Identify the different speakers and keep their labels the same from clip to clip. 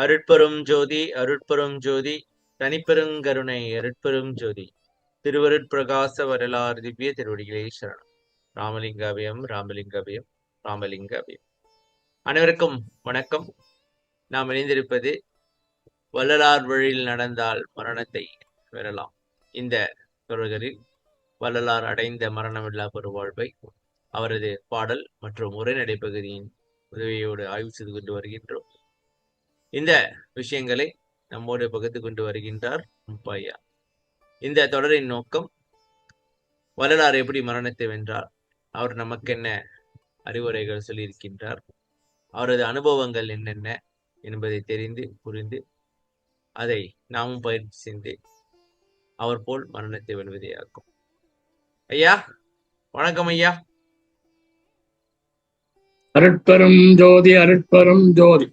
Speaker 1: அருட்பெரும் ஜோதி அருட்பெரும் ஜோதி தனிப்பெருங்கருணை அருட்பெரும் ஜோதி திருவருட்பிரகாச வரலாறு திவ்ய திருவடிகளே சரணம். ராமலிங்காபியம் ராமலிங்காபியம் ராமலிங்காபியம். அனைவருக்கும் வணக்கம். நாம் இணைந்திருப்பது வள்ளலார் வழியில் நடந்தால் மரணத்தை பெறலாம். இந்த தொடர்களில் வள்ளலார் அடைந்த மரணமில்லா பெருவாழ்வை அவரது பாடல் மற்றும் உரைநடை பகுதியின் உதவியோடு ஆய்வு செய்து கொண்டு வருகின்றோம். இந்த விஷயங்களை நம்மோடு பகிர்ந்து கொண்டு வருகின்றார் முப்பையா. இந்த தொடரின் நோக்கம் வள்ளலார் எப்படி மரணத்தை வென்றார், அவர் நமக்கு என்ன அறிவுரைகள் சொல்லியிருக்கின்றார், அவரது அனுபவங்கள் என்னென்ன என்பதை தெரிந்து புரிந்து அதை நாமும் பயிற்சி செய்து அவர் போல் மரணத்தை வெல்வதே ஆகும். ஐயா வணக்கம். ஐயா
Speaker 2: அருட்பெரும் ஜோதி அருட்பெரும் ஜோதி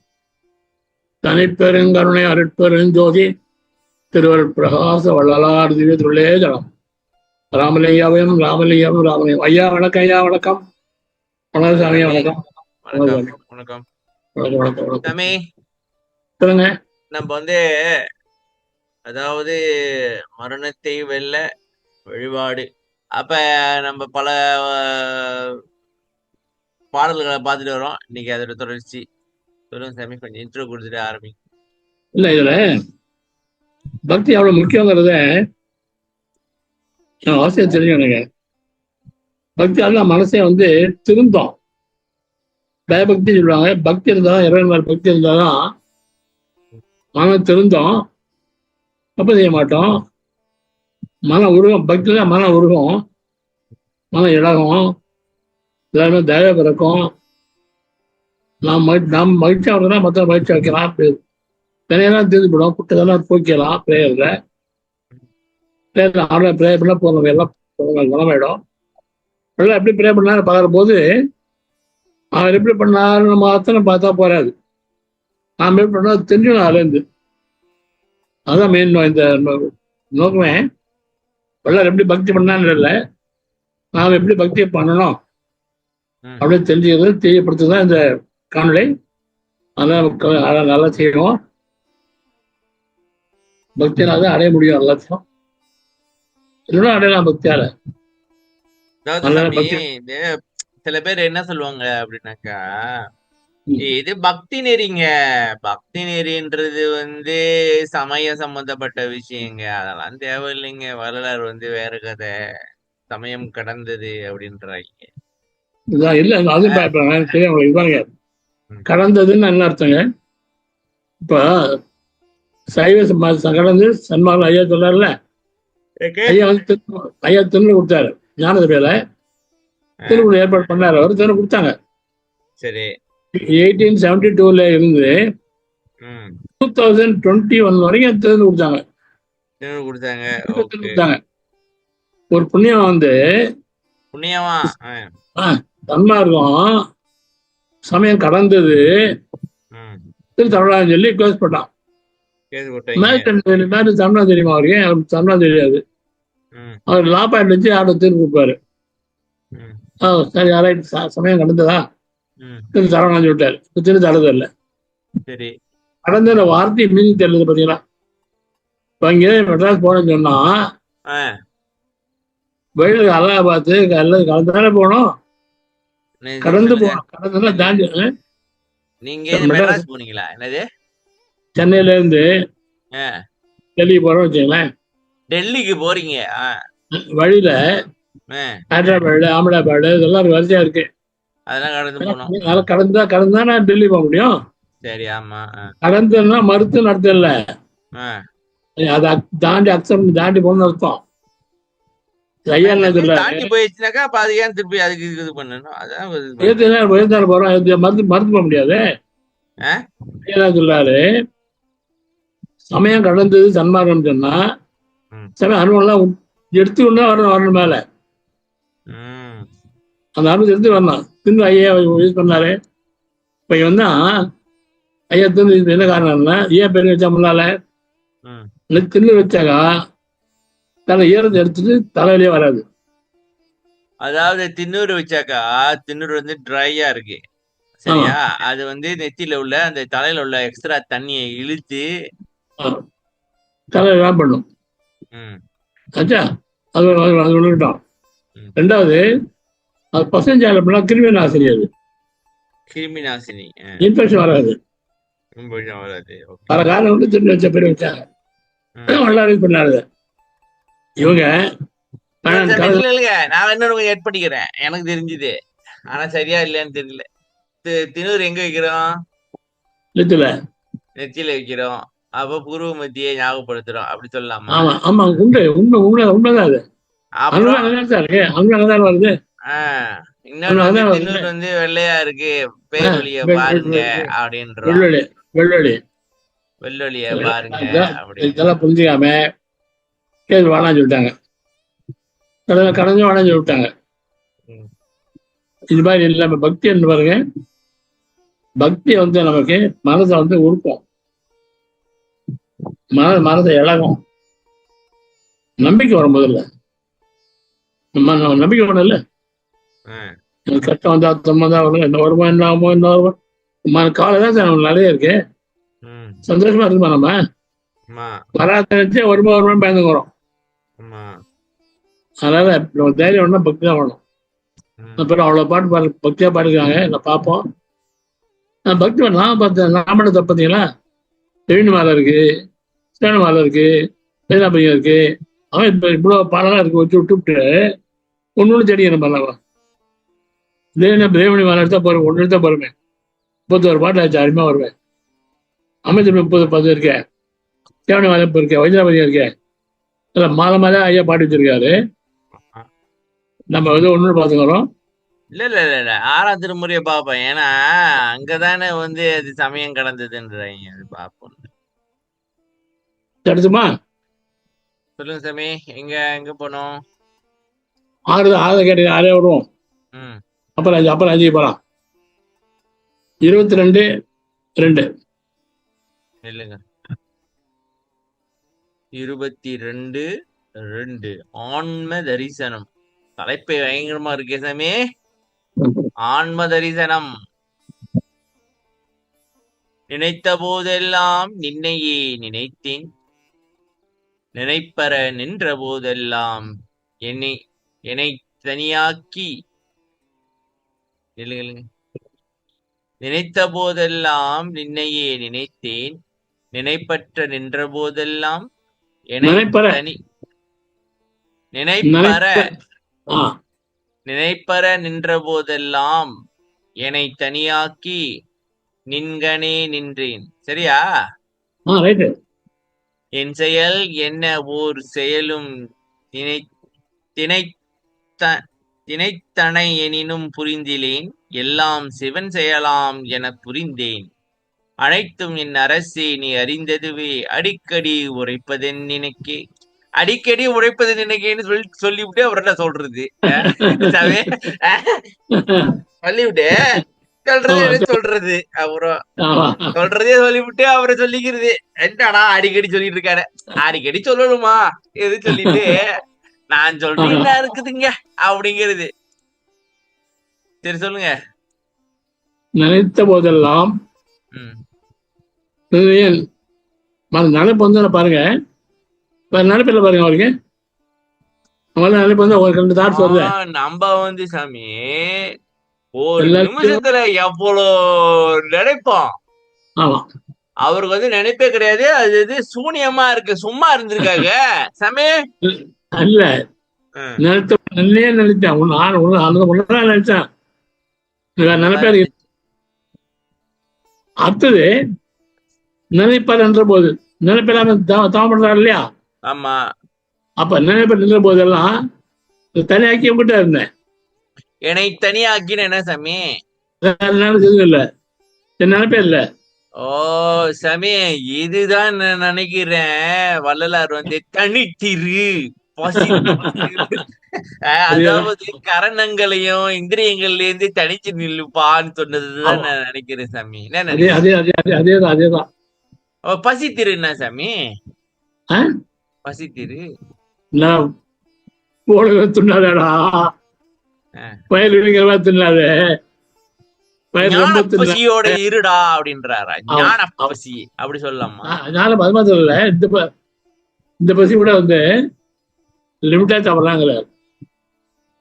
Speaker 2: தனிப்பெருங்கருணை அருட்பெரும் ஜோதி திருவருட்பிரகாச வள்ளலார் திவ்ய திருளே ஜலம். ராமலிங்காபயம் ராமலிங்கம் ராமலிங்கம். ஐயா வணக்கம். ஐயா வணக்கம். வணக்கம் சாமி. வணக்கம்
Speaker 1: வணக்கம் வணக்கம்
Speaker 2: வணக்கம் வணக்கம்
Speaker 1: சாமி.
Speaker 2: சொல்லுங்க.
Speaker 1: நம்ம அதாவது மரணத்தை வெல்ல வழிபாடு, அப்ப நம்ம பல பாடல்களை பார்த்துட்டு வரோம். இன்னைக்கு அதோட தொடர்ச்சி சொல்லுங்க சாமி. கொஞ்சம் இன்ட்ரோ கொடுத்துட்டு ஆரம்பி.
Speaker 2: இல்ல இதுல பக்தி எவ்வளவு முக்கியங்கிறத அவசியம் தெரியும் எனக்கு. பக்தி எல்லாம் மனசே திருந்தோம். பயபக்தி சொல்லுவாங்க. பக்தி இருந்தாதான், இறைவன் மேல் பக்தி இருந்தாதான் மனம் திருந்தோம். தப்பு செய்ய மாட்டோம். மனம் உருகும். பக்தி தான் மனம் உருகும், மனம் இழகும், எல்லாருமே தயவு பிறக்கும். நாம் மகிழ்ச்சியா இருக்கா மற்ற மகிழ்ச்சி வைக்கலாம். தனியெல்லாம் தெரிஞ்சு போடும். குட்டதெல்லாம் போக்கலாம். பிரேயர்ல ப்ரேயர் பண்ண போகிறோம். எல்லாம் குணமாயிடும். எல்லாம் எப்படி ப்ரே பண்ணாரு பார்க்குற போது அவர் எப்படி பண்ணாரு நம்ம அத்தனை பார்த்தா போறாது. நாம் எப்படி பண்ணா தெரிஞ்சுக்கணும் அதுலேருந்து. அதுதான் மெயின் இந்த நோக்கமே. எல்லாரும் எப்படி பக்தி பண்ணான்னு இல்லை, நாம் எப்படி பக்தி பண்ணணும் அப்படின்னு தெரிஞ்சுக்கிறது, தெரியப்படுத்துதான் இந்த காணொலி. அதான் நல்லா செய்யணும். பக்தினால தான் அடைய முடியும் எல்லாத்தையும். இல்லைன்னா அடையலாம் பக்தியால.
Speaker 1: சில பேர் என்ன சொல்லுவாங்க அப்படின்னாக்கா, இது பக்தி நெறிங்க, பக்தி நெறின்றது சமய சம்பந்தப்பட்ட விஷயங்க, அதெல்லாம் தேவையில்லைங்க, வரலாறு வேற கதை, சமயம் கடந்தது அப்படின்றாங்க.
Speaker 2: இல்ல அது பாருங்க, கடந்ததுன்னு என்ன அர்த்தங்க? இப்ப சைவ கடந்து சன்மார்க்கம் ஐயா சொல்லார்ல, ஐயா திருநூறு கொடுத்தாரு. ஞானசபையில திருக்குறள் ஏற்பாடு பண்ணாரு. அவர் திருநூறு கொடுத்தாங்க.
Speaker 1: சரி.
Speaker 2: 1872 இருந்து 2021 வரைக்கும் திருநூறு கொடுத்தாங்க. ஒரு புண்ணியம்
Speaker 1: புண்ணியமா
Speaker 2: சன்மார்க்கம் சமயம் கடந்தது தமிழான்னு சொல்லி கேஸ் போட்டான். தமிழா தெரியுமா அவருக்கு? அவருக்கு தமிழா தெரியாது. அவர் லா பாயிண்ட் வச்சு யாரோட தீர்ப்பு கொடுப்பாரு. சரி, யாராவது சமயம் கடந்ததா திரு தரவணான்னு சொல்லிட்டாரு. இப்ப திரு தரது இல்லை. கடந்த வார்த்தை மீனிங் தெரியல. பாத்தீங்களா? இப்ப இங்கே மெட்ராஸ் போனேன்னு சொன்னா வழியில் அலகாபாத்து கலந்தானே போனோம். கடந்து போனோம். கடந்தா தாண்டி சென்னையில இருந்து டெல்லிக்கு போறோம் வச்சுங்களேன்.
Speaker 1: டெல்லிக்கு போறீங்க
Speaker 2: வழியில ஹைதராபாடு, அகமதாபாடு இதெல்லாம் வரிசையா இருக்கு. அதெல்லாம் கடந்தா நான் டெல்லி போக முடியும்.
Speaker 1: சரி, ஆமா.
Speaker 2: கடந்தா மறுத்து நடத்தல, அதை தாண்டி அக்செப்ட் தாண்டி போகணும்னு அர்த்தம். ஐயா என்ன சொல்றாரு, போறோம் மறுத்து போக முடியாது. ஐயா சொல்றாரு, சமயம் கடந்தது சன்மார்க்கம் சொன்னா சமயம் அனுபவம்லாம் எடுத்துக்கொண்டு வரணும் மேல. அந்த அனுபவத்தை எடுத்து வரணும். தின்னு ஐயா யூஸ் பண்ணாரு. இப்ப ஐயா தின்னு என்ன காரணம்னா, ஏன் பேரு வச்சா முன்னால தின்னு வச்சாக்கா தலை ஈரத்தை எடுத்துட்டு தலையிலேயே வராது.
Speaker 1: அதாவது திண்ணூறு வச்சாக்கா திண்ணூறு ட்ரையா இருக்கு,
Speaker 2: ஆமா.
Speaker 1: சரியா? அது வந்து நெத்தியில உள்ள அந்த தலையில உள்ள எக்ஸ்ட்ரா தண்ணிய இழுத்து
Speaker 2: தலை எல்லாம் பண்ணும்.
Speaker 1: ம்,
Speaker 2: ஆச்சா? அது அது ஒண்ணு இருக்கட்டும்.
Speaker 1: ம்.
Speaker 2: 2வது அது பசஞ்சால பண்ணா கிருமி நாசினி அது.
Speaker 1: கிருமி நாசினி.
Speaker 2: இன்ஃபெக்ஷன் வராது.
Speaker 1: கொஞ்சம் வராது. ஓகே.
Speaker 2: பல காலம் வந்து திரும்பி வச்ச பேர் வச்சாங்க.
Speaker 1: ம்.
Speaker 2: நல்லா யூஸ் பண்ணாரு. இவங்க
Speaker 1: சரி சாமி,
Speaker 2: கலந்து
Speaker 1: இல்ல. நான் இன்னொரு கொஞ்சம் எட் பண்ணிக்கிறேன். எனக்கு தெரிஞ்சது. ஆனா சரியா இல்லையான்னு தெரியல. திணூர் எங்க வைக்கிறோம்?
Speaker 2: லித்துல.
Speaker 1: நெத்தியில வைக்கிறோம். அப்ப பூர்வ மத்தியை ஞாபகப்படுத்துறோம். அப்படி சொல்லலாமா?
Speaker 2: ஆமா ஆமா உண்டு உண்மை உண்மை உண்மைதான் அது. அன்பு
Speaker 1: அப்புறம்
Speaker 2: அங்கதான் சார் இருக்கு. அன்பு அங்கதான் வருது.
Speaker 1: இன்னொன்னு
Speaker 2: அன்பு
Speaker 1: வந்து
Speaker 2: அங்கதான் வருது.
Speaker 1: திண்ணூர் வந்து வெள்ளையா இருக்கு, பேரொளிய பாருங்க அப்படின்றோம்.
Speaker 2: வெள்ளொலி வெள்ளொலி
Speaker 1: வெள்ளொளிய பாருங்க அப்படின்னு.
Speaker 2: இதெல்லாம் புரிஞ்சுக்காம கேள்வி வேணாம்னு சொல்லிட்டாங்க. கடைஞ்சு வேணாம்னு சொல்லிட்டாங்க.
Speaker 1: ம்.
Speaker 2: இது மாதிரி இல்லாம பக்தி என்று பாருங்க. பக்தி வந்து நமக்கு மனதை வந்து உருக்கும். மனதை இழகும். நம்பிக்கை வரும் முதல்ல. நம்ம நம்பிக்கை வேணும் இல்ல.
Speaker 1: ம்.
Speaker 2: எனக்கு கஷ்டம் வந்தா துன்பம் தான் வரும். என்ன வருமா என்ன ஆகுமோ என்ன வருமோ காலைதான் சார் நமக்கு நிறைய இருக்கு.
Speaker 1: ம்.
Speaker 2: சந்தோஷமா இருக்குமா நம்ம
Speaker 1: ஆமா,
Speaker 2: வராத நினைச்சு வருமா வருமானு பயந்துக்கிறோம்.
Speaker 1: ஆமா.
Speaker 2: அதனால நம்ம தைரியம் வேணும், பக்தி தான் வேணும்.
Speaker 1: ம்.
Speaker 2: அப்புறம் அவ்வளவு பாட்டு பாடு பக்தியா பாடுக்காங்க. நான் பார்ப்போம். பக்தி நான் பார்த்தேன். நான் பண்ண தப்பு பார்த்தீங்களா? ரெவின்யூ மாலை இருக்கு, சேன மாலை இருக்கு, பையன் இருக்கு. அவன் இப்ப இவ்வளவு பாடலாம் இருக்கு வச்சு விட்டுவிட்டு ஒன்னு செடி என்ன பண்ணலாம். பிரேமணி மாலை எடுத்தா போறேன், ஒன்று எடுத்தா போறேன். 31 பாட்டு ஆச்சு, அருமையா வருவேன். அமைச்சர் 30 இருக்கேன். சேவனி மாலை இப்ப இருக்கேன், வைத்தியபதியம் இருக்கேன். மாலை மாலை ஐயா பாட்டு வச்சிருக்காரு. நம்ம வந்து ஒண்ணு பார்த்துக்கிறோம்.
Speaker 1: இல்ல. 6ஆம் திருமுறையை பார்ப்பேன். ஏன்னா அங்கதானே வந்து அது சமயம் கடந்ததுன்றாங்க. அது பார்ப்போம்.
Speaker 2: கிடைச்சுமா?
Speaker 1: சொல்லுங்க சாமி, எங்க போனோம்?
Speaker 2: 6 கேட்டீங்க, 6 வருவோம்.
Speaker 1: ம்.
Speaker 2: அப்புறம் 5 போலாம். 22:2
Speaker 1: இல்லைங்க. 22:2 ஆன்ம தரிசனம். தலைப்பை பயங்கரமா இருக்கே சாமி. ஆன்ம தரிசனம். நினைத்த போதெல்லாம் நின்னையே நினைத்தேன், நினைப்பற நின்ற போதெல்லாம் என்னை என்னை தனியாக்கி. இல்லைங்க. நினைத்த போதெல்லாம் நின்னையே நினைத்தேன், நினைப்பற்ற நின்ற போதெல்லாம் என்னை தனி நினைப்பற நின்ற போதெல்லாம் என்னை தனியாக்கி நின்கனே நின்றேன். சரியா? என் செயல் என்ன ஓர் செயலும் திணைத்தனை எனினும் புரிந்திலேன், எல்லாம் சிவன் செயலாம் என புரிந்தேன். அனைத்தும் என் அரசே நீ அறிந்ததுவே, அடிக்கடி உரைப்பதென் நினைக்கே. அடிக்கடி உழைப்பது நினைக்கேன்னு சொல்லிவிட்டு அவர் என்ன சொல்றது? சொல்லிவிட்டு சொல்றது அப்புறம் சொல்றதே சொல்லிவிட்டு அவரை சொல்லிக்கிறது. என்னடா அடிக்கடி சொல்லிட்டு இருக்காரு. அடிக்கடி சொல்லணுமா? எது சொல்லிட்டு நான் சொல்றேன் என்ன இருக்குதுங்க அப்படிங்கிறது. சரி சொல்லுங்க.
Speaker 2: நினைத்த போதெல்லாம் நினைப்பு வந்து பாருங்க. நினைப்பில் பாருங்க அவருக்கு நினைப்பு வந்து ஒரு 2 தாட்ஸ் வருது.
Speaker 1: நம்ம வந்து சாமி ஒரு நிமிஷத்துல எவ்வளோ நினைப்போம். அவருக்கு வந்து நினைப்பே கிடையாது. அது இது சூனியமா இருக்கு. சும்மா இருந்திருக்காங்க சாமி.
Speaker 2: இல்ல நினைத்தேன் ஒண்ணுதான் நினைச்சேன். நினைப்பே அடுத்தது நினைப்பார் என்ற போது நினைப்பெல்லாம் தவம் பண்றாரு இல்லையா?
Speaker 1: ஆமா.
Speaker 2: அப்ப நினைப்ப நின்ற போதெல்லாம் தனியாக்கி உங்ககிட்ட இருந்தேன்.
Speaker 1: என்னை தனியாக்கின்னு என்ன சாமி?
Speaker 2: இல்ல நினைப்பே இல்ல.
Speaker 1: ஓ சாமி, இதுதான் நான் நினைக்கிறேன். வள்ளலார் வந்து தனித்திரு அதாவது கரணங்களையும் இந்திரியங்கள்ல இருந்து தனிச்சு நில்லுப்பான்னு சொன்னதுதான் நான் நினைக்கிறேன் சாமி.
Speaker 2: அதேதான்.
Speaker 1: பசித்திரு என்ன சாமி? பசித்திரு
Speaker 2: துண்ணாதடா, வயல் தின்னாத. வயிறு
Speaker 1: ஞான
Speaker 2: ரொம்ப தின்ன.
Speaker 1: பசியோட இருடா அப்படின்றாரா?
Speaker 2: ஆமா,
Speaker 1: ஞான
Speaker 2: ஆமா.
Speaker 1: பசி அப்படி சொல்லலாமா?
Speaker 2: ஞானம் அது மாதிரி சொல்லல. இந்த பசி கூட வந்து லிமிட்டா சாப்பிடலாங்கிற.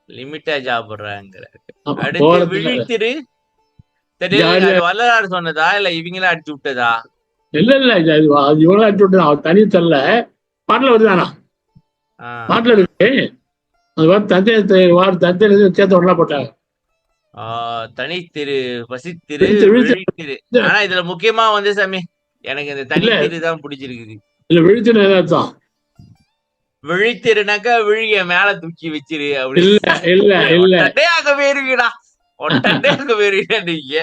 Speaker 1: லிமிட்டா சாப்பிடுறாங்கிற.
Speaker 2: ஆமா,
Speaker 1: அடுத்து
Speaker 2: போறதுல
Speaker 1: விழித்திரு. சரி,
Speaker 2: ஜாலியா.
Speaker 1: அது வள்ளலார் சொன்னதா இல்ல இவங்களா அடிச்சு விட்டதா?
Speaker 2: இல்ல இல்ல, அது இவ்வளவு அடிச்சு விட்டு அவர் தனி தரல. பாட்டுல வருதானா?
Speaker 1: ஆஹ்
Speaker 2: பாட்டுல இருக்கு. அது தந்தை சேர்த்து ஒன்றா போட்டாங்க.
Speaker 1: தனித்திரு, பசித்திரு,
Speaker 2: விழித்து விழித்து
Speaker 1: விழித்திரு. ஆனா இதுல முக்கியமா வந்து சாமி எனக்கு இந்த
Speaker 2: இல்ல
Speaker 1: தனித்திரு தான் பிடிச்சிருக்குது.
Speaker 2: இல்ல, விழிச்சுன்னு என்ன அர்த்தம்?
Speaker 1: விழித்திருனாக்கா விழிய மேல தூக்கி வச்சிரு அப்படி.
Speaker 2: இல்ல இல்ல இல்ல.
Speaker 1: ஒட்டட்டே அங்க போயிருவீடா, ஒட்டட்டே அங்க போயிருவீங்க நீங்க.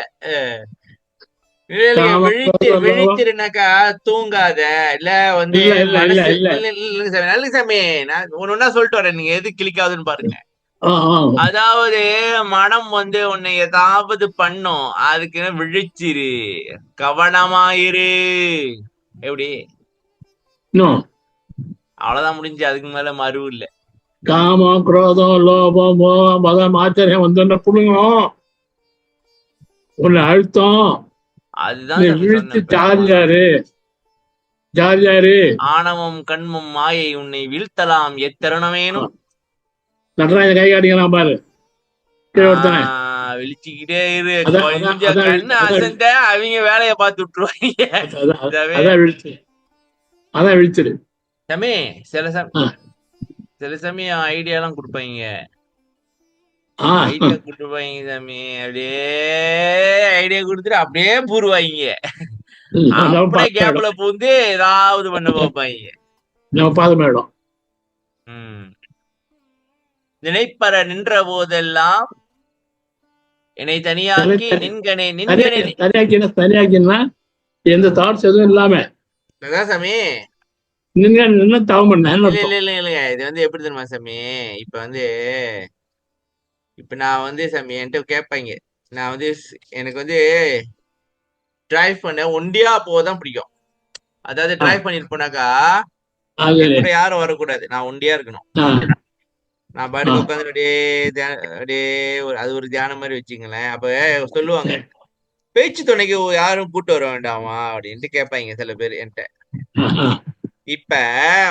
Speaker 1: இல்லைங்க,
Speaker 2: காம குரோத லோபம்.
Speaker 1: விழித்திருனாக்கா தூங்காத, இல்ல வந்து
Speaker 2: இல்ல இல்ல இல்ல
Speaker 1: மனசு
Speaker 2: இல்ல.
Speaker 1: இல்லைங்க சாமி, நல்ல சாமி. நான் ஒண்ணு சொல்லிட்டு வரேன், நீங்க எது கிளிக்காதுன்னு பாருங்க.
Speaker 2: ஆ, ஆ.
Speaker 1: அதாவது மனம் வந்து உன்னை ஏதாவது பண்ணும், அதுக்கு விழிச்சிரு, கவனமாயிரு. எப்படி?
Speaker 2: இன்னும்
Speaker 1: அவ்வளவுதான் முடிஞ்சு, அதுக்கு மேல மறு இல்ல.
Speaker 2: காமம் குரோதம் லோபம் மோகம் மதம் ஆச்சரியம் வந்து புடுங்கும். உன்னை அழுத்தம்.
Speaker 1: அதுதான்
Speaker 2: நீ
Speaker 1: சாமி
Speaker 2: விழித்து
Speaker 1: சொன்னேன் இப்ப.
Speaker 2: ஜாலியாரு, ஜாலியாரு.
Speaker 1: ஆணவம் கண்மம் மாயை உன்னை வீழ்த்தலாம் எத்தருணமேனும்.
Speaker 2: நடராஜ கை காட்டிக்கலாம் பாரு, கீழே ஒருத்தனை.
Speaker 1: விழிச்சுக்கிட்டே இரு,
Speaker 2: அதான் அதான்
Speaker 1: கொஞ்சம்
Speaker 2: அதான்
Speaker 1: கண்ணு
Speaker 2: அதான்
Speaker 1: அசந்த அவங்க வேலையை பார்த்து விட்டுருவாங்க.
Speaker 2: அதான்
Speaker 1: இதவே
Speaker 2: அதான் விழிச்சு, அதான் விழிச்சிரு.
Speaker 1: சாமி, சில
Speaker 2: ஆ,
Speaker 1: சில சமயம் ஐடியா எல்லாம் கொடுப்பாங்க.
Speaker 2: ஆ.
Speaker 1: ஐடியா கொடுப்பாங்க சாமி, அப்படியே ஐடியா கொடுத்துட்டு அப்படியே பூருவாங்க.
Speaker 2: நம்ம
Speaker 1: அப்படியே
Speaker 2: பாதமேடும்,
Speaker 1: கேப்ல பூந்து ஏதாவது பண்ண பார்ப்பாங்க.
Speaker 2: நம்ம பாதமேடும்.
Speaker 1: உம் நினைப்பற நின்ற போதெல்லாம் என்னை தனியாக்கி நின்கனே நின்கனே.
Speaker 2: தனியாக்கினா எந்த தாட்ஸ் எதுவும் இல்லாம
Speaker 1: அதான் சாமி.
Speaker 2: நின்று தவம் பண்ண
Speaker 1: இல்ல
Speaker 2: அர்த்தம்.
Speaker 1: இல்ல இல்ல இல்லைங்க, இது வந்து எப்படி தெரியுமா சாமி? இப்ப வந்து நான் வந்து சாமி என்கிட்ட கேட்பாங்க. நான் வந்து எனக்கு வந்து டிரைவ் பண்ண ஒண்டியா போதான் பிடிக்கும். அதாவது
Speaker 2: ஆ,
Speaker 1: டிரைவ் பண்ணிட்டு போனாக்கா
Speaker 2: அது
Speaker 1: என் கூட யாரும் வரக்கூடாது, நான் ஒண்டியா இருக்கணும்.
Speaker 2: ஆ,
Speaker 1: நான்
Speaker 2: ஆ,
Speaker 1: பாட்டுக்கு உட்காந்து அப்படியே அப்படியே அது ஒரு தியானம் மாதிரி வச்சுங்களேன். அப்ப சொல்லுவாங்க,
Speaker 2: சரி.
Speaker 1: பேச்சு துணைக்கு யாரும் கூட்டு வர வேண்டாமா அப்படின்ட்டு கேட்பாங்க சில பேர் என்கிட்ட.
Speaker 2: ஆ, ஆ.
Speaker 1: இப்ப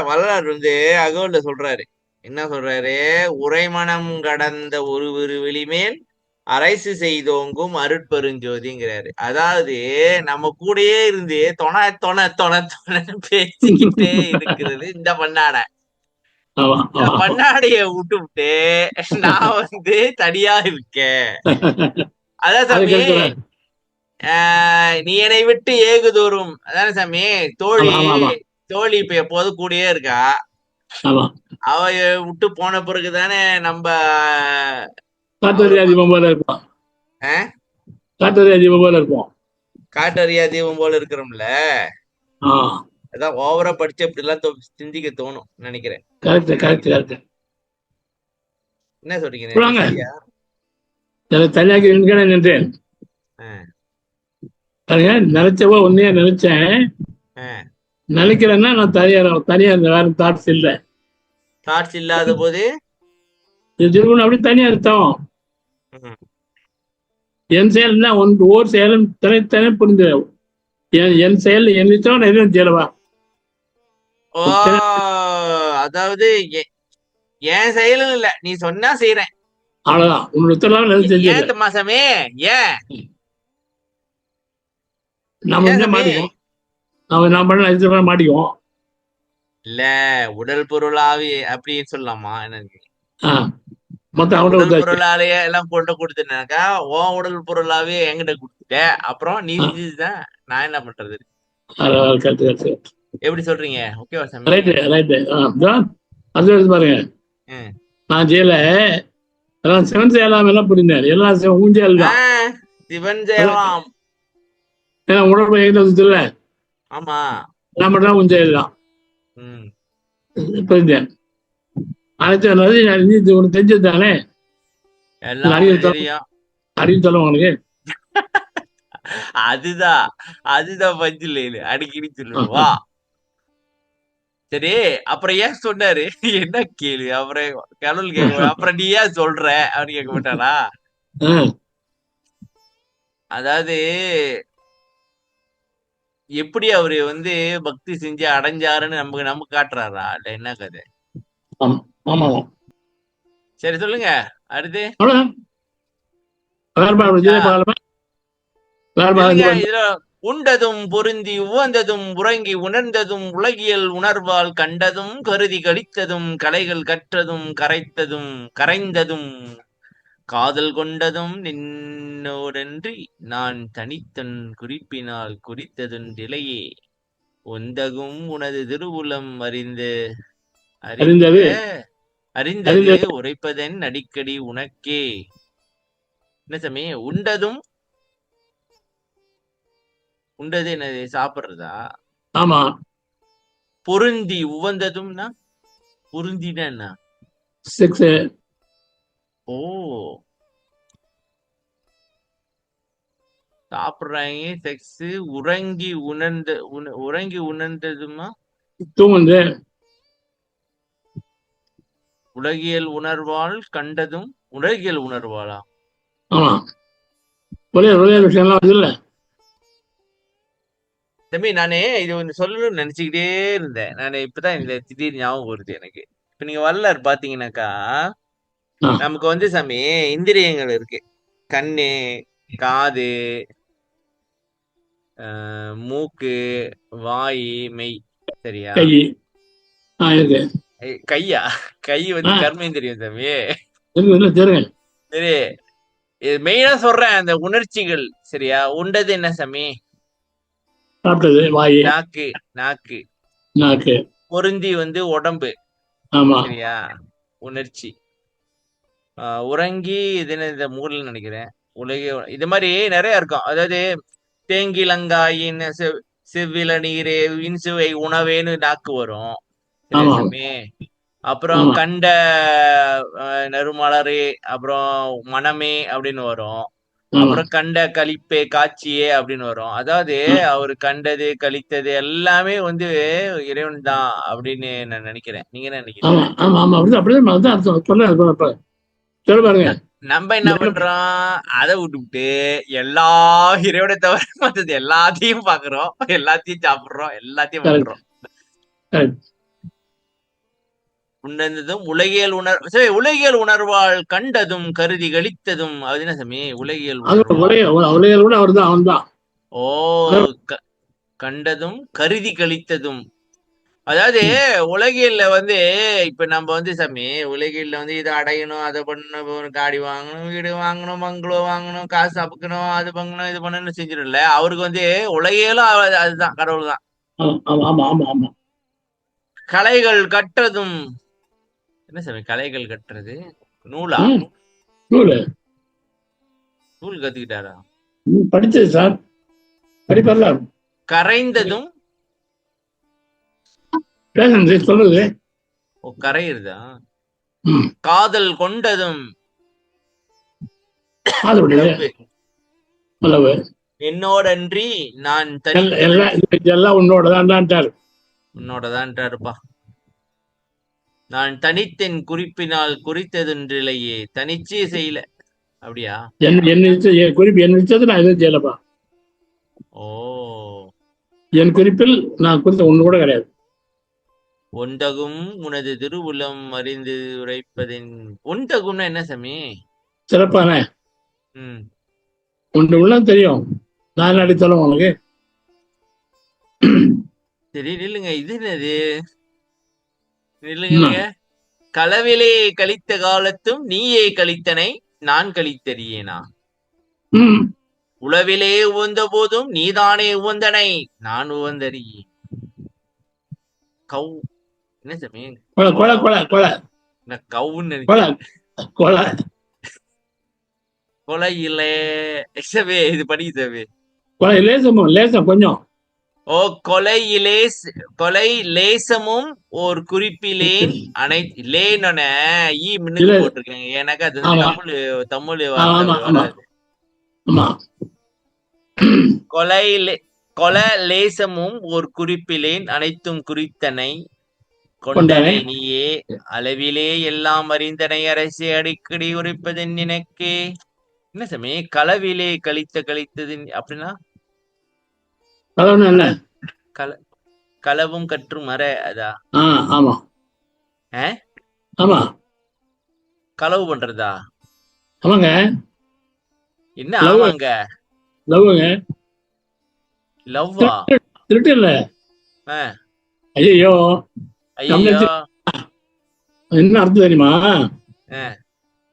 Speaker 1: வள்ளலார் வந்து அகவல்ல சொல்றாரு. என்ன சொல்றாரு? உரைமனம் கடந்த ஒரு வெளிமேல் அரைசு செய்தோங்கும் அருட்பெருஞ்சோதிங்கிறாரு. அதாவது நம்ம கூடயே இருந்து தொண தொண தொண தொணன்னு பேசிக்கிட்டே இருக்கிறது இந்த பண்ணாடை.
Speaker 2: ஆமா,
Speaker 1: இந்த
Speaker 2: ஆமா.
Speaker 1: பண்ணாடைய விட்டு விட்டு நான் வந்து தனியா இருக்கேன். அதான்
Speaker 2: அது
Speaker 1: சாமி,
Speaker 2: கேட்கிறாரு.
Speaker 1: நீ என்னை விட்டு ஏகுதோறும், அதானே சாமி. தோழி,
Speaker 2: ஆமா, ஆமா, ஆமா,
Speaker 1: தோழி இப்ப எப்போதும் கூடயே இருக்கா.
Speaker 2: ஆமா.
Speaker 1: அவ விட்டு போன பிறகுதானே நம்ம
Speaker 2: காட்டறியா
Speaker 1: அவரை
Speaker 2: தீபம் போல இருப்போம்.
Speaker 1: ஆஹ்
Speaker 2: காட்டறியா தீபம் போல இருப்போம்.
Speaker 1: காட்டறியா தீபம் போல இருக்கிறோம்ல.
Speaker 2: ஆ,
Speaker 1: அதான் ஓவரா படிச்சு அப்படி எல்லாம் சிந்திக்க தோணும் நினைக்கிறேன்.
Speaker 2: Correct correct correct.
Speaker 1: என்ன சொல்றீங்க?
Speaker 2: சொல்லுவாங்க,
Speaker 1: சரியா?
Speaker 2: தனியாக்கி நின்றேன்.
Speaker 1: ஆஹ்
Speaker 2: பாருங்க, நினைச்சவோ உன்னையே நினைச்சேன்.
Speaker 1: ஆஹ்
Speaker 2: நினைக்கிறேன்னா நான் தனியா வேற தாட்ஸ் இல்லை.
Speaker 1: தாட்ஸ் இல்லாத போது
Speaker 2: திருமணம் அப்படி தனியா அர்த்தம்.
Speaker 1: ம்.
Speaker 2: என் செயல்னா ஓர் செயலும் தனித்தனி புரிந்து என் செயல் என்னிச்சோ நான் எதுவும் செய்யலவா.
Speaker 1: ஓ, அதாவது என் செயலும் இல்ல, நீ சொன்னா செய்யறேன்.
Speaker 2: அவ்வளவுதான், உன்னோட உத்தரவாக எதுவும்
Speaker 1: ஏன்
Speaker 2: செஞ்சிடல.
Speaker 1: மாசமே? ஏன்
Speaker 2: நம்ம
Speaker 1: ஏன்
Speaker 2: இங்க
Speaker 1: சாமி?
Speaker 2: மாட்டிக்குவோம். நம்ம பண்ண இது மாட்டிக்குவோம்.
Speaker 1: இல்ல, உடல் பொருளாவி அப்படின்னு சொல்லலாமா? என்ன
Speaker 2: ஆஹ் மொத்தம் அவங்கள்ட்ட
Speaker 1: உடல்
Speaker 2: கொடுத்தாச்சு.
Speaker 1: பொருளாலேயே எல்லாம் கொண்டு கொடுத்துனாக்கா உன் உடல் பொருளாவே என்கிட்ட கொடுத்துட்ட, அப்புறம் நீ செஞ்சதுதான் நான் என்ன பண்றது?
Speaker 2: Correct correct.
Speaker 1: எப்படி சொல்றீங்க? ஓகேவா சாமி?
Speaker 2: Right right. அது பாருங்க,
Speaker 1: ம்.
Speaker 2: நான் செய்யல, எல்லாம் சிவன் செய்யலாம் எல்லாம் புரிந்தார். எல்லாம் சிவன் ஊஞ்சல் தான்.
Speaker 1: சிவன் செய்யலாம்.
Speaker 2: ஏன்னா உடற்பு எங்க இல்லை,
Speaker 1: ஆமா.
Speaker 2: நான் மட்டும் ஊஞ்சல் தான்
Speaker 1: ம்.
Speaker 2: புரிந்தேன். அனைத்து உனக்கு தெரிஞ்சது தானே.
Speaker 1: எல்லாம் தெரியும்.
Speaker 2: அறிவு சொல்லுவோம் உனக்கு.
Speaker 1: அதுதான் அதுதான் பஞ்சில் அடிக்கடி சொல்லுவா. சரி, அப்புறம் ஏன் சொன்னாரு? என்ன கேள்வி? அப்புறம் கடவுள் கேட்க, அப்புறம் நீ ஏன் சொல்ற அப்படின்னு கேட்க மாட்டானா? அதாவது எப்படி அவரு வந்து பக்தி செஞ்சு அடைஞ்சாருன்னு நமக்கு நமக்கு காட்டுறாரா இல்ல என்ன கதை?
Speaker 2: ஆமா ஆமாம்.
Speaker 1: சரி சொல்லுங்க. அடுத்து
Speaker 2: அவ்வளவுதான்.
Speaker 1: முடிஞ்சா?
Speaker 2: விஜய் பார்க்கலாமா?
Speaker 1: இல்லைங்க இதுல உண்டதும் பொருந்தி உவந்ததும் உறங்கி உணர்ந்ததும் உலகியல் உணர்வால் கண்டதும் கருதி கழித்ததும் கலைகள் கற்றதும் கரைத்ததும் கரைந்ததும் காதல் கொண்டதும் நின்னோடன்றி நான் தனித்தன் குறிப்பினால் குறித்ததொன்றிலையே ஒந்தகும் உனது திருவுளம் அறிந்து அறிந்த
Speaker 2: அறிந்தது
Speaker 1: அறிந்தது
Speaker 2: அறிந்தது.
Speaker 1: உரைப்பதன் அடிக்கடி உனக்கே. என்ன சாமி? உண்டதும் உண்டது என்னது சாப்பிடுறதா?
Speaker 2: ஆமா.
Speaker 1: பொருந்தி உவந்ததும்னா பொருந்தினா என்ன?
Speaker 2: செக்ஸ்.
Speaker 1: ஓ, சாப்பிடுறாங்க செக்ஸ். உறங்கி உறங்கி உணர்ந்ததுமா
Speaker 2: தூங்குது.
Speaker 1: உலகியல் உணர்வால் கண்டதும் உலகியல் உணர்வாளா?
Speaker 2: ஆமா. ஒரே ஒரே விஷயம்லாம் வந்து இல்ல.
Speaker 1: தம்பி நானே இது ஒன்று சொல்லணும்னு நினைச்சுக்கிட்டே இருந்தேன். நான் இப்பதான் இந்த திடீர் ஞாபகம் வருது எனக்கு. இப்ப நீங்க வரலாறு பாத்தீங்கன்னாக்கா நமக்கு வந்து சாமி இந்திரியங்கள் இருக்கு. கண்ணு, காது, மூக்கு, வாய், மெய். சரியா?
Speaker 2: கை. இருக்கு.
Speaker 1: கையா? கை வந்து கர்மேந்திரியம் சாமி.
Speaker 2: இல்ல தெரியுங்க.
Speaker 1: சரி, மெயினா சொல்றேன் அந்த உணர்ச்சிகள். சரியா? உண்டது என்ன சாமி?
Speaker 2: சாப்பிட்டது வாய்.
Speaker 1: நாக்கு. நாக்கு.
Speaker 2: நாக்கு.
Speaker 1: பொருந்தி வந்து உடம்பு.
Speaker 2: ஆமா.
Speaker 1: சரியா? உணர்ச்சி. உறங்கி இது என்ன இந்த மூல நினைக்கிறேன். உலக இது மாதிரி நிறைய இருக்கும். அதாவது தேங்கிலங்காயின் செவ்வில நீரே இன்சுவை உணவேன்னு நாக்கு வரும். சரியா
Speaker 2: ஆமா
Speaker 1: சாமி? அப்புறம்
Speaker 2: ஆமா
Speaker 1: கண்ட நறுமலரே, அப்புறம் மனமே அப்படின்னு வரும்.
Speaker 2: ஆமா.
Speaker 1: அப்புறம் கண்ட கழிப்பே காட்சியே அப்படின்னு வரும். அதாவது அவர் கண்டது கழித்தது எல்லாமே வந்து இறைவன் தான் அப்படின்னு நான் நினைக்கிறேன். நீங்க என்ன நினைக்கிறீங்க?
Speaker 2: ஆமா ஆமா ஆமா. அப்படிதான் அப்படிதான் அர்த்தம். சொல்ல பாருங்க.
Speaker 1: நம்ம என்ன பண்றோம்? அதை விட்டுவிட்டு எல்லா இறைவனை தவிர மற்றது எல்லாத்தையும் பாக்குறோம், எல்லாத்தையும் சாப்பிடுறோம், எல்லாத்தையும் பண்றோம். உணர்ந்ததும் உலகியல் உணர்வால் கண்டதும் கருதி கழித்ததும் அது என்ன சாமி? உலகியல் உணர்வால்
Speaker 2: கூட அவர் தான். அவன் தான்.
Speaker 1: ஓ, கண்டதும் கருதி கழித்ததும். அதாவது உலகியல்ல வந்து இப்ப நம்ம வந்து சாமி உலகியல்ல வந்து இதை அடையணும், அதை பண்ணணும், ஒரு காடி வாங்கணும், வீடு வாங்கணும், பங்களோ வாங்கணும், காசு அப்பக்கணும், அது பண்ணணும், இது பண்ணணும்னு செஞ்சிடல. அவருக்கு வந்து உலகியலும் அதுதான், கடவுள் தான்.
Speaker 2: ஆமா ஆமா ஆமா ஆமா.
Speaker 1: கலைகள் கற்றதும் என்ன சாமி? கலைகள் கற்றது நூலா?
Speaker 2: நூலு.
Speaker 1: நூல் கத்துக்கிட்டாரா?
Speaker 2: படிச்சது சார். படிப்பல்ல.
Speaker 1: கரைந்ததும்
Speaker 2: பேசுறது சொல்றது.
Speaker 1: ஓ, கரையுறதா? காதல் கொண்டதும்
Speaker 2: அளவு
Speaker 1: என்னோடன்றி நான்
Speaker 2: எல்லாம் உன்னோடதான்டார்.
Speaker 1: உன்னோடதான்ட்டாருப்பா. நான் தனித்தென் குறிப்பினால் குறித்ததொன்றிலேயே தனிச்சே செய்யல. அப்படியா?
Speaker 2: குறிப்பு என் நிச்சயத்தை நான் எதுவும் செய்யலப்பா.
Speaker 1: ஓ,
Speaker 2: என் குறிப்பில் நான் குறித்த ஒண்ணு கூட கிடையாது.
Speaker 1: ஒன்றகும் உனது திருவுளம் அறிந்து உரைப்பதின். ஒன்றகும்னா என்ன சாமி?
Speaker 2: சிறப்பான ஒன்று உள்ள தெரியும். நான் அடித்தாலும் உனக்கு
Speaker 1: சரி நில்லுங்க. இது என்னது? நில்லுங்க. களவிலே கழித்த காலத்தும் நீயே கழித்தனை நான் கழித்தறியேனா? உளவிலே உவந்த போதும் நீதானே உவந்தனை நான் உவந்தறியேன். கவ் என்ன சாமி?
Speaker 2: கொலை கொலை கொலை.
Speaker 1: நான் கவுன்னு நினைக்கிறேன். கொலையிலே எக்ஸவே இது படிக்குது.
Speaker 2: கொலை லேசம் கொஞ்சம்.
Speaker 1: ஓ, கொலை லேசமும் ஒரு குறிப்பிலேன் அனைத்து லேனொன ஈ மின்னுக்கு போட்டிருக்கேங்க. எனக்கு அது தமிழ் வார்த்தை வராது. கொலை லேசமும் ஒரு குறிப்பிலேன் அனைத்தும் குறித்தனை கொண்டனை நீயே அளவிலே எல்லாம் அறிந்தனை அரசே அடிக்கடி உரைப்பதன் நினைக்கே. என்ன சாமி களவிலே கழித்தது அப்படின்னா
Speaker 2: கலவுன்னா என்ன?
Speaker 1: கள களவும் கற்று மற அதா
Speaker 2: ஆமா
Speaker 1: ஆ?
Speaker 2: ஆமா
Speaker 1: களவு பண்றதா
Speaker 2: ஆமாங்க.
Speaker 1: என்ன
Speaker 2: லவ்
Speaker 1: ஆமாங்க
Speaker 2: லவ்வுங்க.
Speaker 1: லவ்வா
Speaker 2: திருட்டு இல்ல.
Speaker 1: ஆ
Speaker 2: ஐயோ,
Speaker 1: ஐயோ
Speaker 2: தமிழ் என்ன அர்த்தம் தெரியுமா?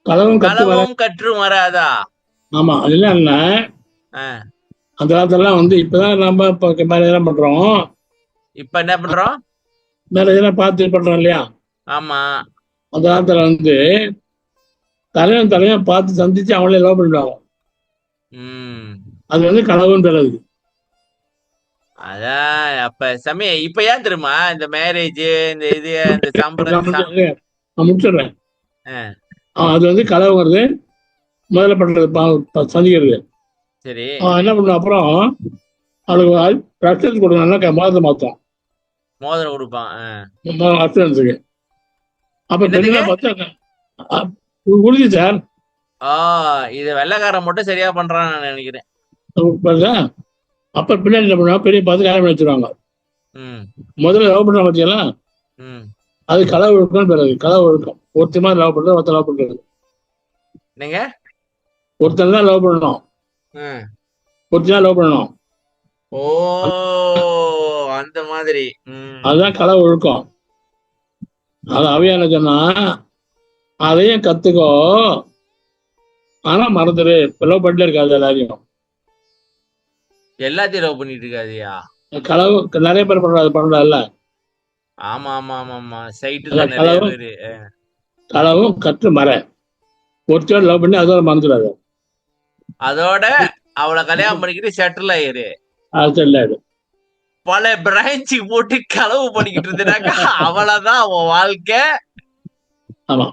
Speaker 2: களவும் கத்து வர.
Speaker 1: களவும் கற்று மறாதா
Speaker 2: ஆமா, அதெல்லாம் இல்ல.
Speaker 1: ஆ
Speaker 2: அந்த காலத்துலலாம் வந்து இப்பதான் நம்ம இப்ப மேரேஜ் எல்லாம் பண்றோம்.
Speaker 1: இப்ப என்ன பண்றோம்
Speaker 2: மேரேஜ் எல்லாம் பார்த்து பண்றோம் இல்லையா?
Speaker 1: ஆமா
Speaker 2: அந்த காலத்துல வந்து தலைவன் பார்த்து சந்திச்சு அவங்களே லவ் பண்ணிடுவாங்க.
Speaker 1: ம்
Speaker 2: அது வந்து களவுன்னு பேர் அதுக்கு.
Speaker 1: அதான் அப்ப சாமி இப்ப ஏன் தெரியுமா இந்த மேரேஜ் இந்த இது இந்த
Speaker 2: நான் முடிச்சிடுறேன்.
Speaker 1: ஆ,
Speaker 2: அது வந்து களவுங்கிறது முதல்ல பண்றது சந்திக்கிறது.
Speaker 1: சரி
Speaker 2: அவன் என்ன பண்ண அப்புறம் அவளுக்கு ரத்தத்துக்கு கொடுக்கணும்னா மதத்தை மாத்தோம்
Speaker 1: மோதிரம் கொடுப்பான்
Speaker 2: அர்த்தத்துக்கு. அப்ப
Speaker 1: என்னதுக்கு
Speaker 2: பெண்ணா பார்த்தா உறுதி சார்.
Speaker 1: இது வெள்ளைக்காரன் மட்டும் சரியா பண்றான்னு நான் நினைக்கிறேன்
Speaker 2: பாருங்க. அப்ப பின்னாடி என்ன பண்ணுவாங்க, பெரிய பார்த்து கல்யாணம் பண்ணி வச்சிருவாங்க.
Speaker 1: ம்
Speaker 2: முதல்ல லவ் பண்ற பார்த்தீங்களா,
Speaker 1: ம்
Speaker 2: அது களவு ஒழுக்கம் பிறகு களவு ஒழுக்கம். ஒருத்தர் மாதிரி லவ் பண்றது, ஒருத்தர் லவ் பண்றது.
Speaker 1: என்னங்க
Speaker 2: ஒருத்தர் தான் லவ் பண்ணணும்,
Speaker 1: ம்.
Speaker 2: ஒருத்தர் தான் லவ் பண்ணணும்.
Speaker 1: ஓ அந்த மாதிரி ம்
Speaker 2: அதுதான் களவு ஒழுக்கம். அது அவையா என்ன சொன்னா, அதையும் கத்துக்கோ, ஆனா மறந்துடு. லவ் பண்ணிட்டே இருக்காது எல்லாரையும்.
Speaker 1: எல்லாத்தையும் லவ் பண்ணிட்டு இருக்காதியா
Speaker 2: களவு நிறைய பேர் பண்றாருல்ல.
Speaker 1: ஆமா ஆமா ஆமா ஆமா சைட்டு
Speaker 2: அதான்
Speaker 1: தான் நிறைய
Speaker 2: களவும்
Speaker 1: பேரு
Speaker 2: களவும் கற்று மற. ஒருத்தர் லவ் பண்ணி அதோட மறந்துடாது.
Speaker 1: அதோட அவளை கல்யாணம் பண்ணிக்கிட்டு செட்டில் ஆயிரு
Speaker 2: அது தெரியாது.
Speaker 1: பல பிரான்ச்சு போட்டு களவு பண்ணிக்கிட்டு இருந்தனாக்கா அவ்வளவுதான் அவன் வாழ்க்கை
Speaker 2: ஆமா,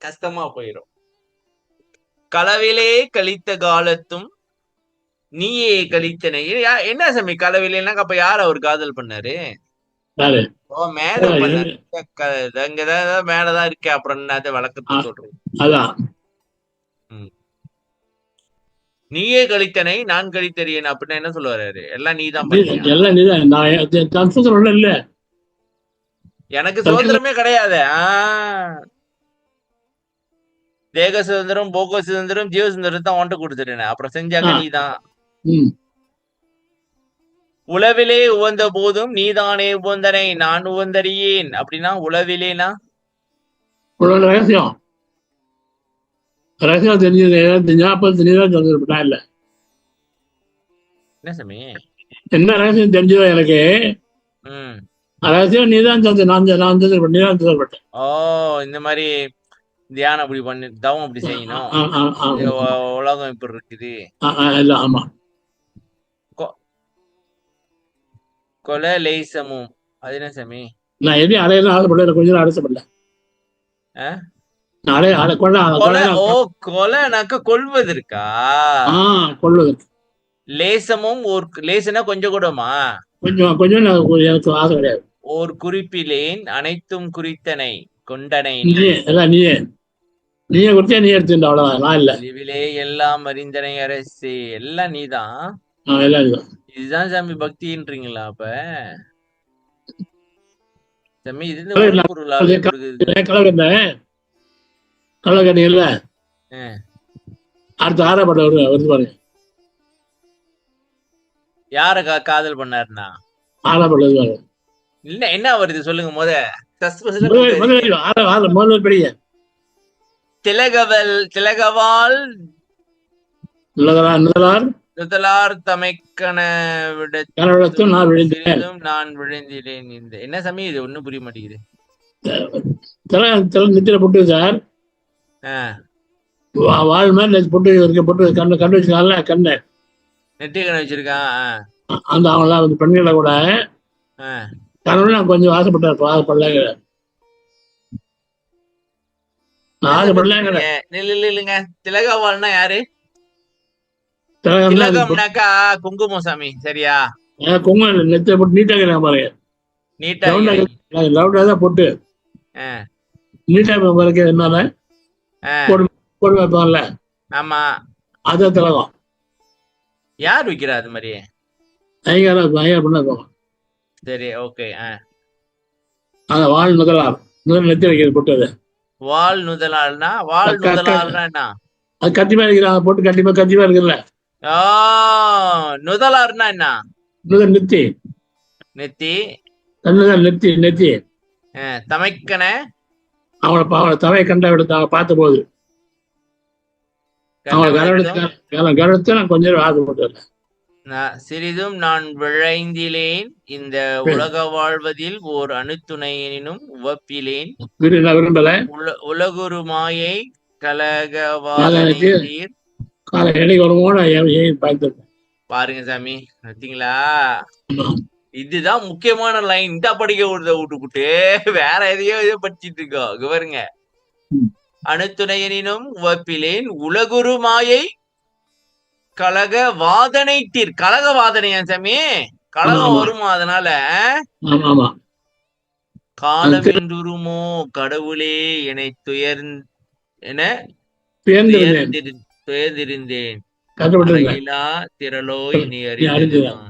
Speaker 1: கஷ்டமா போயிடும். களவிலே கழித்த காலத்தும் நீயே கழித்தனை என்ன சாமி களவிலேனாக்க அப்ப யார் அவர் காதல் பண்ணாரு
Speaker 2: யாரு?
Speaker 1: ஓ மேல பண்ணாரு அங்கதான் மேலதான் இருக்கேன் அப்புறம் என்னது வழக்கத்தை சொல்றேன்
Speaker 2: அதான்
Speaker 1: ம். நீயே கழித்தனை நான் கழித்தறியேன் அப்படின்னு என்ன சொல்ல வர்றாரு எல்லாம் நீதான் பண்ணியா
Speaker 2: எல்லாம் நீதான். நான் சொல்றேன் இல்ல.
Speaker 1: எனக்கு சுதந்திரமே கிடையாது தேக சுதந்திரம் போக சுதந்திரம் ஜீவ சுதந்திரம் தான் ஒன்ட்டு கொடுத்துட்டேன் அப்புறம் செஞ்சாக்க நீதான் உளவிலே உவந்த போதும் நீதானே உவந்தனை நான் உவந்தறியேன் அப்படின்னா உளவிலேனா
Speaker 2: ரகசியம் ரகசியம் தெரிஞ்சது அப்ப தெரிஞ்சதான் சொல்லிருப்பா இல்ல.
Speaker 1: என்ன சாமி
Speaker 2: என்ன ரகசியம் தெரிஞ்சதோ எனக்கு,
Speaker 1: ம்
Speaker 2: ரகசியம் நீதான் சொந்த. நான் நீதான் சொல்லப்பட்டேன்.
Speaker 1: ஓ இந்த மாதிரி தியானம் அப்படி பண்ணி தவம் அப்படி செய்யணும் உலகம் இப்படி இருக்குது
Speaker 2: இல்ல. ஆமா,
Speaker 1: கொலை லேசமும் அது என்ன சாமி
Speaker 2: நான் எதையும் அடையலாம் ஆசைப்படல, கொஞ்சம் ஆசைப்படல.
Speaker 1: கொலைனாக்க கொல்வதற்கா
Speaker 2: கொள்வது.
Speaker 1: லேசமும் ஒரு லேசனா கொஞ்சம் கூடமா
Speaker 2: கொஞ்சம் கொஞ்சம் எனக்கு ஆசை கிடையாது.
Speaker 1: ஓர் குறிப்பிலேன் அனைத்தும் குறித்தனை கொண்டனை
Speaker 2: நீயே கொடுத்தா நீ எடுத்துட்ட, அவ்வளவுதான். நான் இல்ல.
Speaker 1: அறிவிலே எல்லாம் அறிந்தனை அரசே எல்லாம் நீதான்.
Speaker 2: எல்லாம் இதுதான்.
Speaker 1: இதுதான் சாமி பக்தின்றீங்களா அப்ப சாமி இது
Speaker 2: கள்ளக்கண்ணி இல்ல. அடுத்த ஆறாப்பட்ட வருது பாருங்க.
Speaker 1: யார காதல் பண்ணாருன்னா
Speaker 2: ஆறாப்பட்ட பாருங்க.
Speaker 1: இல்ல என்ன வருது சொல்லுங்க
Speaker 2: முதல் பெரிய
Speaker 1: திலகவால் முதலார் தமைக்கன விடத்தும் நான் விழுந்திலேன். இந்த என்ன சாமி இது ஒண்ணும் புரிய மாட்டேங்குது.
Speaker 2: நெத்தில போட்டு சார் வாழ் மாதிரி போட்டு போட்டு கண்ணு வச்சிருக்கான்ல, கண்ணு
Speaker 1: நெத்தி கண்ணு வச்சிருக்கான்.
Speaker 2: அந்த அவங்களாம் வந்து பெண்களை கூட கண்ணு நான் கொஞ்சம் ஆசைப்பட்டார்.
Speaker 1: இல்லைங்க திலகவால்னா யாரு? திலகம்னாக்கா குங்குமம் சாமி. சரியா?
Speaker 2: குங்குமம் நெத்தில போட்டு நீட்டா பாருங்க. நீட்டா போட்டு நீட்டா பாருங்க. என்னால போட்டு வைப்பாங்கல்ல.
Speaker 1: ஆமா
Speaker 2: அது திலகம்.
Speaker 1: யார் வைக்கிறா அது மாதிரி?
Speaker 2: ஐயர் பண்ண
Speaker 1: சரி, ஓகே.
Speaker 2: அந்த வாழ் முதலார் முதல் நெத்தி வைக்கிறது போட்டது.
Speaker 1: வால் நுதலால்னா வால் நுதலால்னா என்ன?
Speaker 2: அது கத்திமா இருக்கிறாங்க போட்டு கத்திமா இருக்குல்ல.
Speaker 1: நுதலார்னா என்ன?
Speaker 2: முதல் நெத்தி
Speaker 1: நெத்தி.
Speaker 2: தன்னுதான் நெத்தி
Speaker 1: தமைக்கன
Speaker 2: அவளை தவையை கண்ட விட பார்த்த போது அவளை கருத்து நான் கொஞ்சம் நேரம் ஆசைப்பட்டேன்.
Speaker 1: சிறிதும் நான் விழைந்திலேன் இந்த உலக வாழ்வதில் ஓர் அணுத்துணையினும் உவப்பிலேன்
Speaker 2: விரும்பல
Speaker 1: உலகுரு மாயை கலகவாதனை தீர்.
Speaker 2: காலை இடைக்கு வரும்போது
Speaker 1: பாருங்க சாமி, பார்த்தீங்களா? இதுதான் முக்கியமான லைன். இந்த படிக்க விட்டுப்புட்டு வேற எதையோ படிச்சிட்டு இருக்கோம். பாருங்க, அணுத்துணையனினும் உவப்பிலேன் உலகுரு மாயை கலக வாதனை தீர். கலக வாதனையா சாமி? கலகம் வருமா? அதனால காலமென்றுருமோ கடவுளே என்னை துயர்ந்திருந்தேன் திரளோ இனி அறிந்ததுதான்.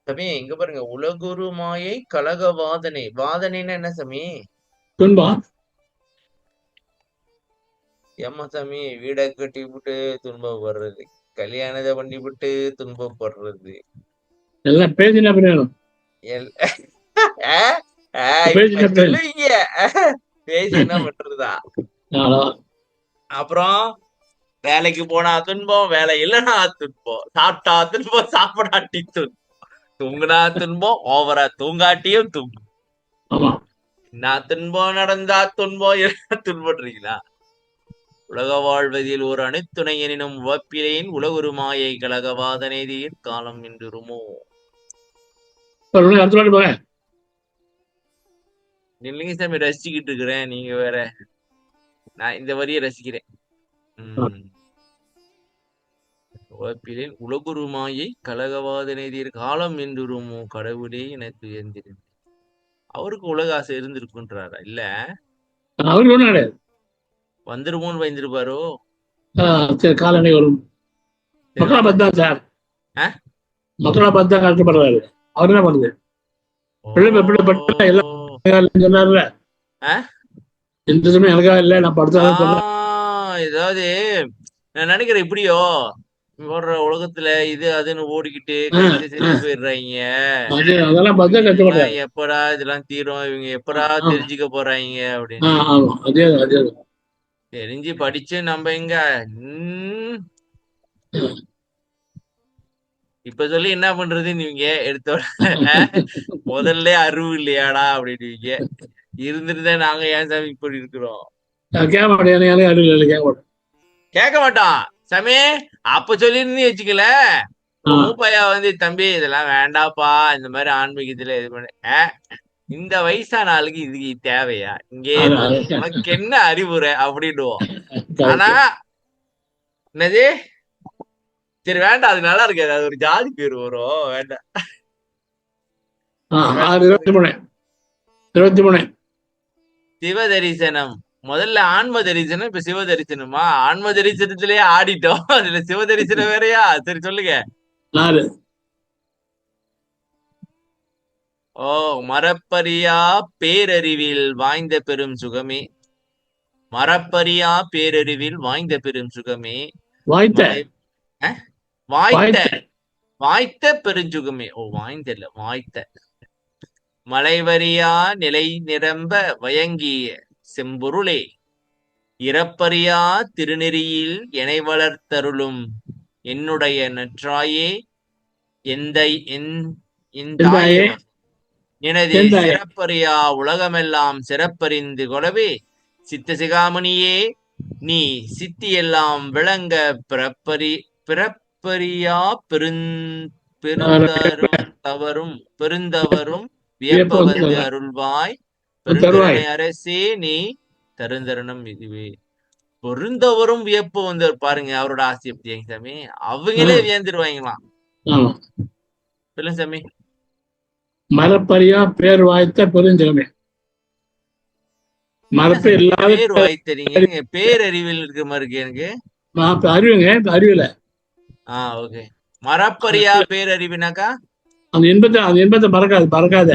Speaker 1: சாமி இங்க பாருங்க, உலகுரு மாயை கலக வாதனை. வாதனைன்னா என்ன சாமி? ஏமா சாமி, வீட கட்டி விட்டு துன்பப்படுறது, கல்யாணத்தை பண்ணி விட்டு துன்பப்படுறது
Speaker 2: எல்லாம் பேசினா
Speaker 1: சொல்லுவீங்க. பேசி என்ன பண்றதா? அப்புறம் வேலைக்கு போனா துன்பம், வேலை இல்லைன்னா துன்பம், சாப்பிட்டா துன்பம், சாப்பிடாட்டி துன்பம், தூங்குனா துன்பம், ஓவரா தூங்காட்டியும் துன்பம். நான் துன்பம் நடந்தா துன்பம், எல்லாம் துன்பப்படுறீங்களா? உலக வாழ்வதில் ஒரு அணுத்துணையனினும் உவப்பிலேன் உலகுரு மாயை கலகவாதனை தீர் காலம் என்றுருமோ. இல்லைங்க சாமி, ரசிச்சுக்கிட்டு இருக்கிறேன். நீங்க வேற. நான் இந்த வரியை ரசிக்கிறேன். உவப்பிலேன் உலகுரு மாயை கலகவாதனை தீர் காலம் என்றுருமோ கடவுளே எனக்கு உயர்ந்திருந்தேன். அவருக்கு உலக ஆசை இருந்திருக்குன்றாரா? இல்ல,
Speaker 2: அவரு
Speaker 1: வந்துருமோன்னு பயந்துருப்பாரோ?
Speaker 2: சரி, காலணி வரும். மக்களா பார்த்தா சார், மக்களா பார்த்தா கஷ்டப்படுறாரு. அவர் என்ன பண்ணுது? சொன்னார்ல, இந்த சமயம் எனக்கா இல்ல, நான் படுத்தா.
Speaker 1: ஏதாவது நான் நினைக்கிறேன், இப்படியோ போடுற உலகத்துல இது அதுன்னு ஓடிக்கிட்டு போயிடுறாங்க.
Speaker 2: அதெல்லாம் பார்த்தா கஷ்டப்படுறாரு.
Speaker 1: எப்படா இதெல்லாம் தீரும், இவங்க எப்படா தெரிஞ்சுக்க போறாங்க அப்படின்னு தெரிஞ்சு படிச்சு நம்ம எங்க இப்ப சொல்லி என்ன பண்றது? நீங்க எடுத்த முதல்ல அறிவு இல்லையாடா அப்படின்னுவீங்க. இருந்திருந்தா நாங்க ஏன் சாமி இப்படி இருக்கிறோம்? கேட்க மாட்டான் சாமி. அப்ப சொல்லிருந்து வச்சுக்கல, மூப்பையா வந்து தம்பி இதெல்லாம் வேண்டாப்பா, இந்த மாதிரி ஆன்மீகத்துல இது பண்ண, இந்த வயசான ஆளுக்கு இதுக்கு தேவையா? இங்கே உனக்கு என்ன அறிவுரை அப்படின்னுவோம். ஆனா என்னது, சரி வேண்டாம், அது நல்லா இருக்காது, அது ஒரு ஜாதி பேர் வரும், வேண்டாம்.
Speaker 2: 23
Speaker 1: சிவ தரிசனம். முதல்ல ஆன்ம தரிசனம், இப்ப சிவ தரிசனமா? ஆன்ம தரிசனத்திலேயே ஆடிட்டோம், அதுல சிவ தரிசனம் வேறையா? சரி சொல்லுங்க. மரப்பரியா பேரறிவில் வாய்ந்த பெரும் சுகமே. மரப்பரியா பேரறிவில் வாய்ந்த பெரும் சுகமே. வாய்த்த பெருஞ்சுகமே. வாய்ந்த இல்ல, வாய்த்த. மலைவரியா நிலை நிரம்ப வயங்கிய செம்பொருளே. இறப்பறியா திருநெறியில் எனை வளர்த்தருளும் என்னுடைய நற்றாயே. எனது சிறப்பறியா உலகமெல்லாம் சிறப்பறிந்து கொலவே. சித்த சிகாமணியே, நீ சித்தி எல்லாம் விளங்க பிறப்பறியா பெருந்தவரும் வியப்ப வந்து அருள்வாய். பெருந்தருணை அரசே, நீ தருந்தருணம் இதுவே. பெருந்தவரும் வியப்பு வந்து பாருங்க, அவரோட ஆசை எப்படி சாமி? அவங்களே வியந்துருவாங்களாம். சொல்லுங்க சாமி.
Speaker 2: மரப்பரியா பேர் வாய்த்த பெருஞ்சுகமே. மரப்பே இல்லாத
Speaker 1: பேர் வாய்த்த, நீங்க பேரறிவில் இருக்கிற மாதிரி இருக்கு எனக்கு.
Speaker 2: நான் இப்ப அறிவுங்க, இப்ப அறிவியல.
Speaker 1: ஓகே. மறப்பரியா பேரறிவுனாக்கா?
Speaker 2: அந்த இன்பத்தை பறக்காத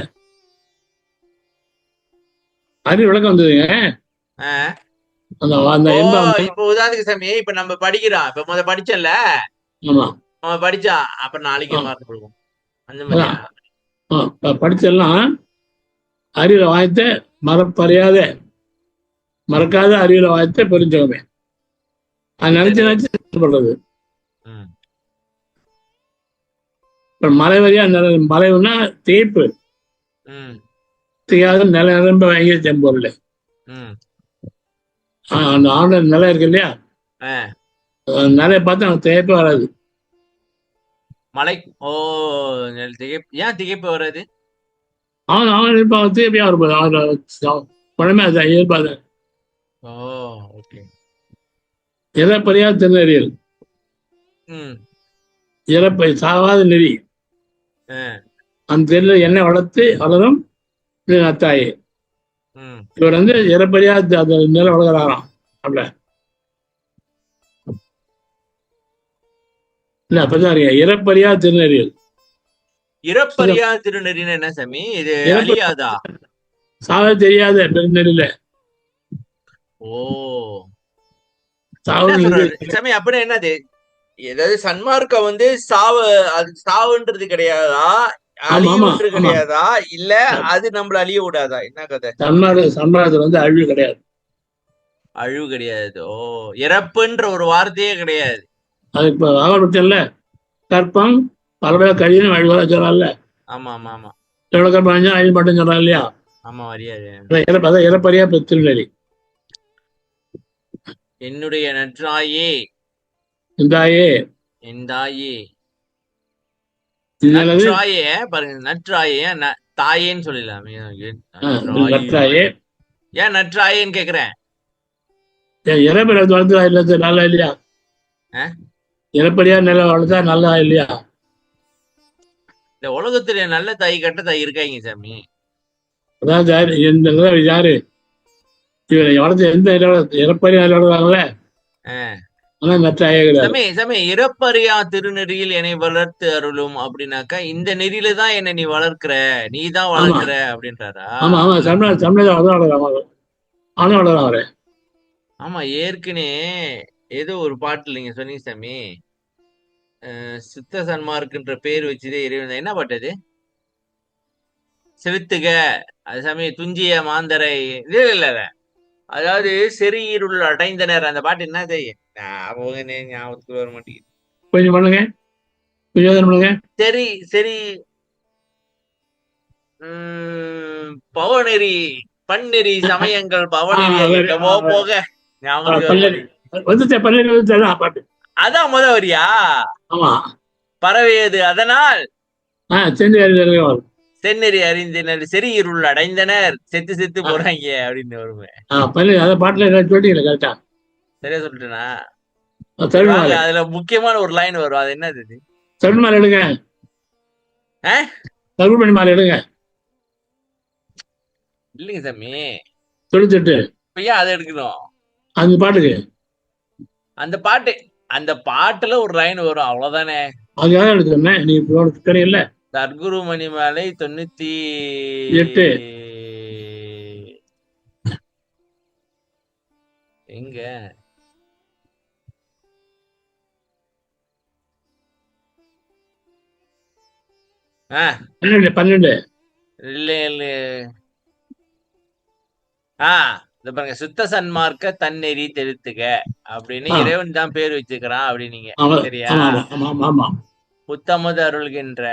Speaker 2: அறிவு விளக்கம் வந்ததுங்க.
Speaker 1: ஆ.
Speaker 2: அந்த அந்த
Speaker 1: ஓ,
Speaker 2: இன்பம்.
Speaker 1: இப்ப உதாரணத்துக்கு சாமி, இப்ப நம்ம படிக்கிறோம். இப்ப படிச்சோம்ல,
Speaker 2: ஆமா.
Speaker 1: படிச்சான். அப்புறம் நாளைக்கே
Speaker 2: ஆ,
Speaker 1: மறந்து போடுவோம். அந்த மாதிரியா?
Speaker 2: அதான். படிச்செல்லாம் அறிவுல வாய்த்த மறப்பறியாத மறக்காத அறிவுல வாய்த்த பெருஞ்சகமே. அது நினைச்சு
Speaker 1: சித்தரே.
Speaker 2: நினைச்சு பண்றது.
Speaker 1: ம்.
Speaker 2: இப்ப மலைவரியா மலைவுன்னா தேய்ப்பு
Speaker 1: ம்.
Speaker 2: செய்யாத நில நிரம்ப வாங்கிய செம்பொருள்.
Speaker 1: ம்.
Speaker 2: அந்த ஆண்ட நிலை இருக்கு இல்லையா,
Speaker 1: ஆ.
Speaker 2: நிலையை பார்த்து அவன் தேய்ப்பே வராது.
Speaker 1: மலை. ஓ, ஏன் திகைப்பு வராது?
Speaker 2: அவன் எதிர்பார்த்து தேய்ப்பையா இருப்பாது. அவன் பழமே அது எதிர்பார்த்த
Speaker 1: ஓ, ஓகே.
Speaker 2: இறப்பறியா திருநெறியல்.
Speaker 1: ம்.
Speaker 2: இறப்பை சாவாத நெறி.
Speaker 1: ஆ.
Speaker 2: அந்த தெருல என்ன வளர்த்து வளரும் நத்தாயே.
Speaker 1: ம்.
Speaker 2: இவர் இறப்பறியா அந்த நிலை வளர்க்குறாராம். அப்படி இல்ல அப்பதான் இறப்பறியா திருநெறியல்.
Speaker 1: இறப்பறியா திருநெறின்னு என்ன சாமி? இது
Speaker 2: இறப்பு
Speaker 1: அழியாதா?
Speaker 2: சாவ தெரியாத பெருநெறியில
Speaker 1: ஓ, என்ன
Speaker 2: சாவு இது.
Speaker 1: சொல்றாரு சாமி? அப்படின்னா என்னது? ஏதாவது சன்மார்க்கம் அது சாவுன்றது கிடையாதா?
Speaker 2: ஆமா ஆமா
Speaker 1: அழிவுன்றது
Speaker 2: ஆமா.
Speaker 1: கிடையாதா? இல்ல அது நம்மள அழிய விடாதா? என்ன கதை?
Speaker 2: சன்மார்க்கத்துல அழிவு கிடையாது.
Speaker 1: அழிவு கிடையாது. ஓ, இறப்புன்ற ஒரு வார்த்தையே கிடையாது.
Speaker 2: அது இப்ப ஆகப்பட்டல கற்பம் பலவேளை கழிவுன்னு அழிவதா சொல்றான்ல.
Speaker 1: ஆமா, ஆமா, ஆமா.
Speaker 2: எவ்வளவு கற்பம் அழிஞ்சா அழிவு மட்டும் சொல்றான் இல்லையா.
Speaker 1: ஆமா, வரியாது.
Speaker 2: அதான் இறப்பறியா திருநெறி.
Speaker 1: என்னுடைய நற்றாயே,
Speaker 2: இந்தாயே
Speaker 1: எந்தாயே,
Speaker 2: இது
Speaker 1: நற்றாயே. பாருங்க, நற்றாயே தாயேன்னு சொல்லலாமே. நற்றாயே.
Speaker 2: நற்றாயே.
Speaker 1: ஏன் நற்றாயேன்னு கேக்குறேன்?
Speaker 2: இறப்பிற வளர்த்தா இல்ல நல்லா இல்லையா.
Speaker 1: ஆ?
Speaker 2: இறப்பறியா நில வளர்த்தா நல்லா இல்லையா.
Speaker 1: இந்த உலகத்துல நல்ல தாய் கெட்ட தாய் இருக்காங்க சாமி.
Speaker 2: அதான் இந்த நிலை யாரு இவரை வளர்த்து எந்த இறப்பறியா நில வளர்க்குறாங்களே
Speaker 1: ஆ.
Speaker 2: ஆனா நற்றாயே கிடையாது.
Speaker 1: சாமி சாமி, இறப்பறியா திருநெறியில் என்னை வளர்த்து அருளும் அப்படின்னாக்கா, இந்த நெறியில தான் என்னை நீ வளர்க்கிற, நீ தான்
Speaker 2: ஆமா
Speaker 1: வளர்க்கிற அப்படின்றாரா?
Speaker 2: ஆமா ஆமா. தமிழக வளர்க்குறாங்க. ஆனா வளர்க்குறாங்க.
Speaker 1: ஆமா, ஏற்கனவே ஏதோ ஒரு பாட்டுல நீங்க சொன்னீங்க சாமி. சித்த சன்மார்க்குன்ற பேர் வச்சுதே இறைவன் என்ன பாட்டு அது? செலுத்துக. அது சாமி, துஞ்சிய மாந்தரை. இல்ல இல்ல இல்ல. அதாவது செறியிருள் அடைந்தனர். அந்த பாட்டு என்னது? ஞாபகத்துக்கு வர மாட்டேங்குது.
Speaker 2: கொஞ்சம் பண்ணுங்க, கொஞ்சம் யோசனை பண்ணுங்க.
Speaker 1: சரி சரி. பவநெறி, பன்னெறி சமயங்கள் பவநெறி எங்கமோ போக ஞாபகத்துக்கு வர
Speaker 2: பல்லவி
Speaker 1: மாட்டேங்குது.
Speaker 2: பல்லவி வந்துச்சு பாட்டு.
Speaker 1: அதான் முத வரியா?
Speaker 2: ஆமா.
Speaker 1: பரவியது அதனால்
Speaker 2: செஞ்சு வரும்.
Speaker 1: செந்நெறி அறிந்தனர், செறி இருள் அடைந்தனர், செத்து செத்து போறாங்க அப்படின்னு வருமே.
Speaker 2: பல்லவி அந்த பாட்டுல ஏதாவது சொல்லிட்டீங்களா கரெக்டா.
Speaker 1: சரியா சொல்லிட்டேனா? சரி,
Speaker 2: தமிழ்
Speaker 1: வாங்க,
Speaker 2: மாலை.
Speaker 1: அதுல முக்கியமான ஒரு லைன் வரும். அது என்னது?
Speaker 2: தமிழ் மாலை எடுங்க. தமிழ் மணி மாலை எடுங்க.
Speaker 1: இல்லைங்க சாமி.
Speaker 2: 98
Speaker 1: இப்ப ஏன் அதை எடுக்கணும்?
Speaker 2: அந்த பாட்டுக்கு
Speaker 1: அந்த பாட்டு, அந்த பாட்டுல ஒரு லைன் வரும், அவ்வளவுதானே.
Speaker 2: அதுக்காக எடுத்துக்கிறேன். நீ தெரியல.
Speaker 1: சர்க்குரு மணிமாலை
Speaker 2: 8
Speaker 1: எங்க? ஆ,
Speaker 2: 12
Speaker 1: இல்ல இல்ல. இத பாருங்க, சுத்த சன்மார்க்க தன்னெறி தெளித்துக அப்படின்னு இறைவன் தான் பேர் வச்சுக்கிறான் அப்படின்னீங்க.
Speaker 2: ஆமா
Speaker 1: சரியா?
Speaker 2: ஆமா ஆமா ஆமா ஆமா.
Speaker 1: புத்தமது அருள்கின்ற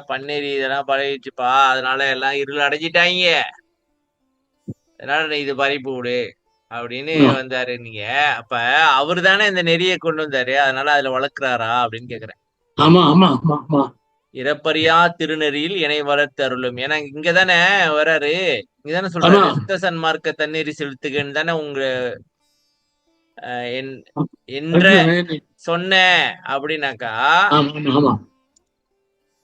Speaker 1: பன்னெறி இதெல்லாம் பழகிச்சுப்பா, அதனால எல்லாம் இருள் அடைஞ்சிட்டாங்க, அதனால நீ இது பறிப்பு விடு அப்படின்னு வந்தாரு நீங்க. அப்ப அவரு தானே இந்த நெறியை கொண்டு வந்தாரு, அதனால அதுல வளர்க்கிறாரா அப்படின்னு கேக்குறேன்.
Speaker 2: ஆமா ஆமா ஆமா ஆமா.
Speaker 1: இறப்பறியா திருநெறியில் என்னை வளர்த்து அருளும். ஏன்னா இங்கதானே வராரு, இங்கதானே
Speaker 2: ஆமா
Speaker 1: சொல்றாரு, சுத்த சன்மார்க்க தண்ணீர் செலுத்துகன்னு தானே உங்க என்ற சொன்ன அப்படின்னாக்கா.
Speaker 2: ஆமா ஆமா.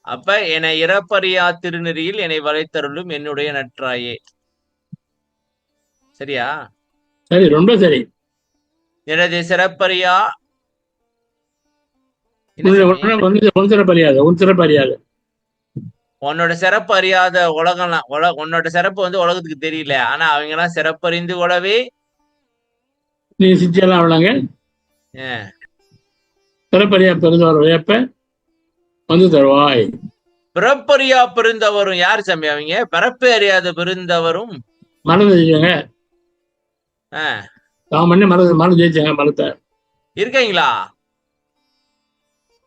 Speaker 1: அப்ப என்னை இறப்பறியா திருநெறியில் என்னை வளைத்தருளும் என்னுடைய நற்றாயே. சரியா?
Speaker 2: சரி, ரொம்ப சரி.
Speaker 1: எனது சிறப்பறியா என்ன சாமி?
Speaker 2: உன் சிறப்பு அறியாது, உன் சிறப்பு அறியாது.
Speaker 1: உன்னோட சிறப்பு அறியாத உலகம்லாம் உன்னோட சிறப்பு வந்து உலகத்துக்கு தெரியல. ஆனா அவங்க எல்லாம் சிறப்பறிந்து கொள்ளவே
Speaker 2: நீ சித்தியெல்லாம் அவளாங்க
Speaker 1: அஹ்,
Speaker 2: சிறப்பறியா பெருந்தவர் வியப்ப வந்து தருவாய்.
Speaker 1: பிறப்பறியா பெருந்தவரும் யாரு சாமி அவங்க? பிறப்பே அறியாத பெருந்தவரும்
Speaker 2: மறந்து ஜெயிச்சாங்க,
Speaker 1: அஹ்,
Speaker 2: தான் பண்ணி மறந்து ஜெயிச்சாங்க மரத்தை.
Speaker 1: இருக்கீங்களா?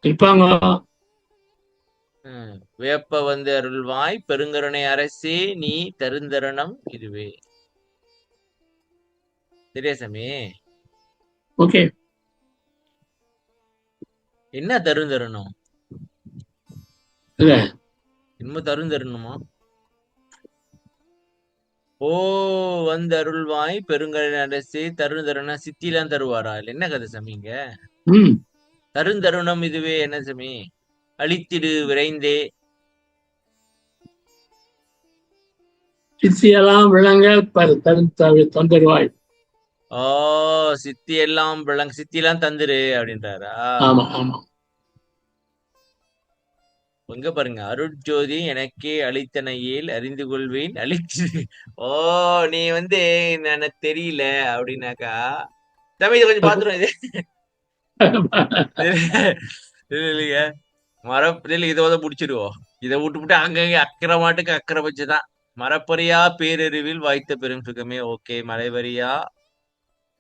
Speaker 2: இருப்பாங்க.
Speaker 1: வேப்ப வந்து அருள்வாய் பெருங்கருணை அரசே நீ தருந்தருணம் இதுவே. சரியா சாமி?
Speaker 2: ஓகே.
Speaker 1: என்ன தருந்தருணம்?
Speaker 2: இல்ல
Speaker 1: இன்னும் தருந்தருணுமா? ஓ, வந்து அருள்வாய் பெருங்கருணை அரசே தருந்தருணம் சித்திலாம் தருவாரா? இல்ல என்ன கதை சாமிங்க?
Speaker 2: ம்
Speaker 1: தருந்தருணம் இதுவே என்ன சாமி? அழித்திடு விரைந்தே.
Speaker 2: சித்தியெல்லாம் விளங்க தந்தருவாய்.
Speaker 1: ஓ, சித்தி எல்லாம் சித்தி எல்லாம் தந்துரு அப்படின்றாரா?
Speaker 2: ஆமா ஆமா.
Speaker 1: எங்க பாருங்க, அருட்ஜோதி எனக்கே அளித்தனையேல் அறிந்து கொள்வேன் அழித்து. ஓ, நீ வந்து எனக்கு தெரியல அப்படின்னாக்கா தம்பி இதை கொஞ்சம் பாத்துரும். இது இல்லைங்க, மரப்பதில் இதை வந்து முடிச்சிடுவோம். இதை விட்டு அங்கங்க அக்கறை மாட்டுக்கு அக்கறை வச்சுதான். மரப்பறியா பேரறிவில் வாய்த்த பெரும் சுகமே. ஓகே. மலைவரியா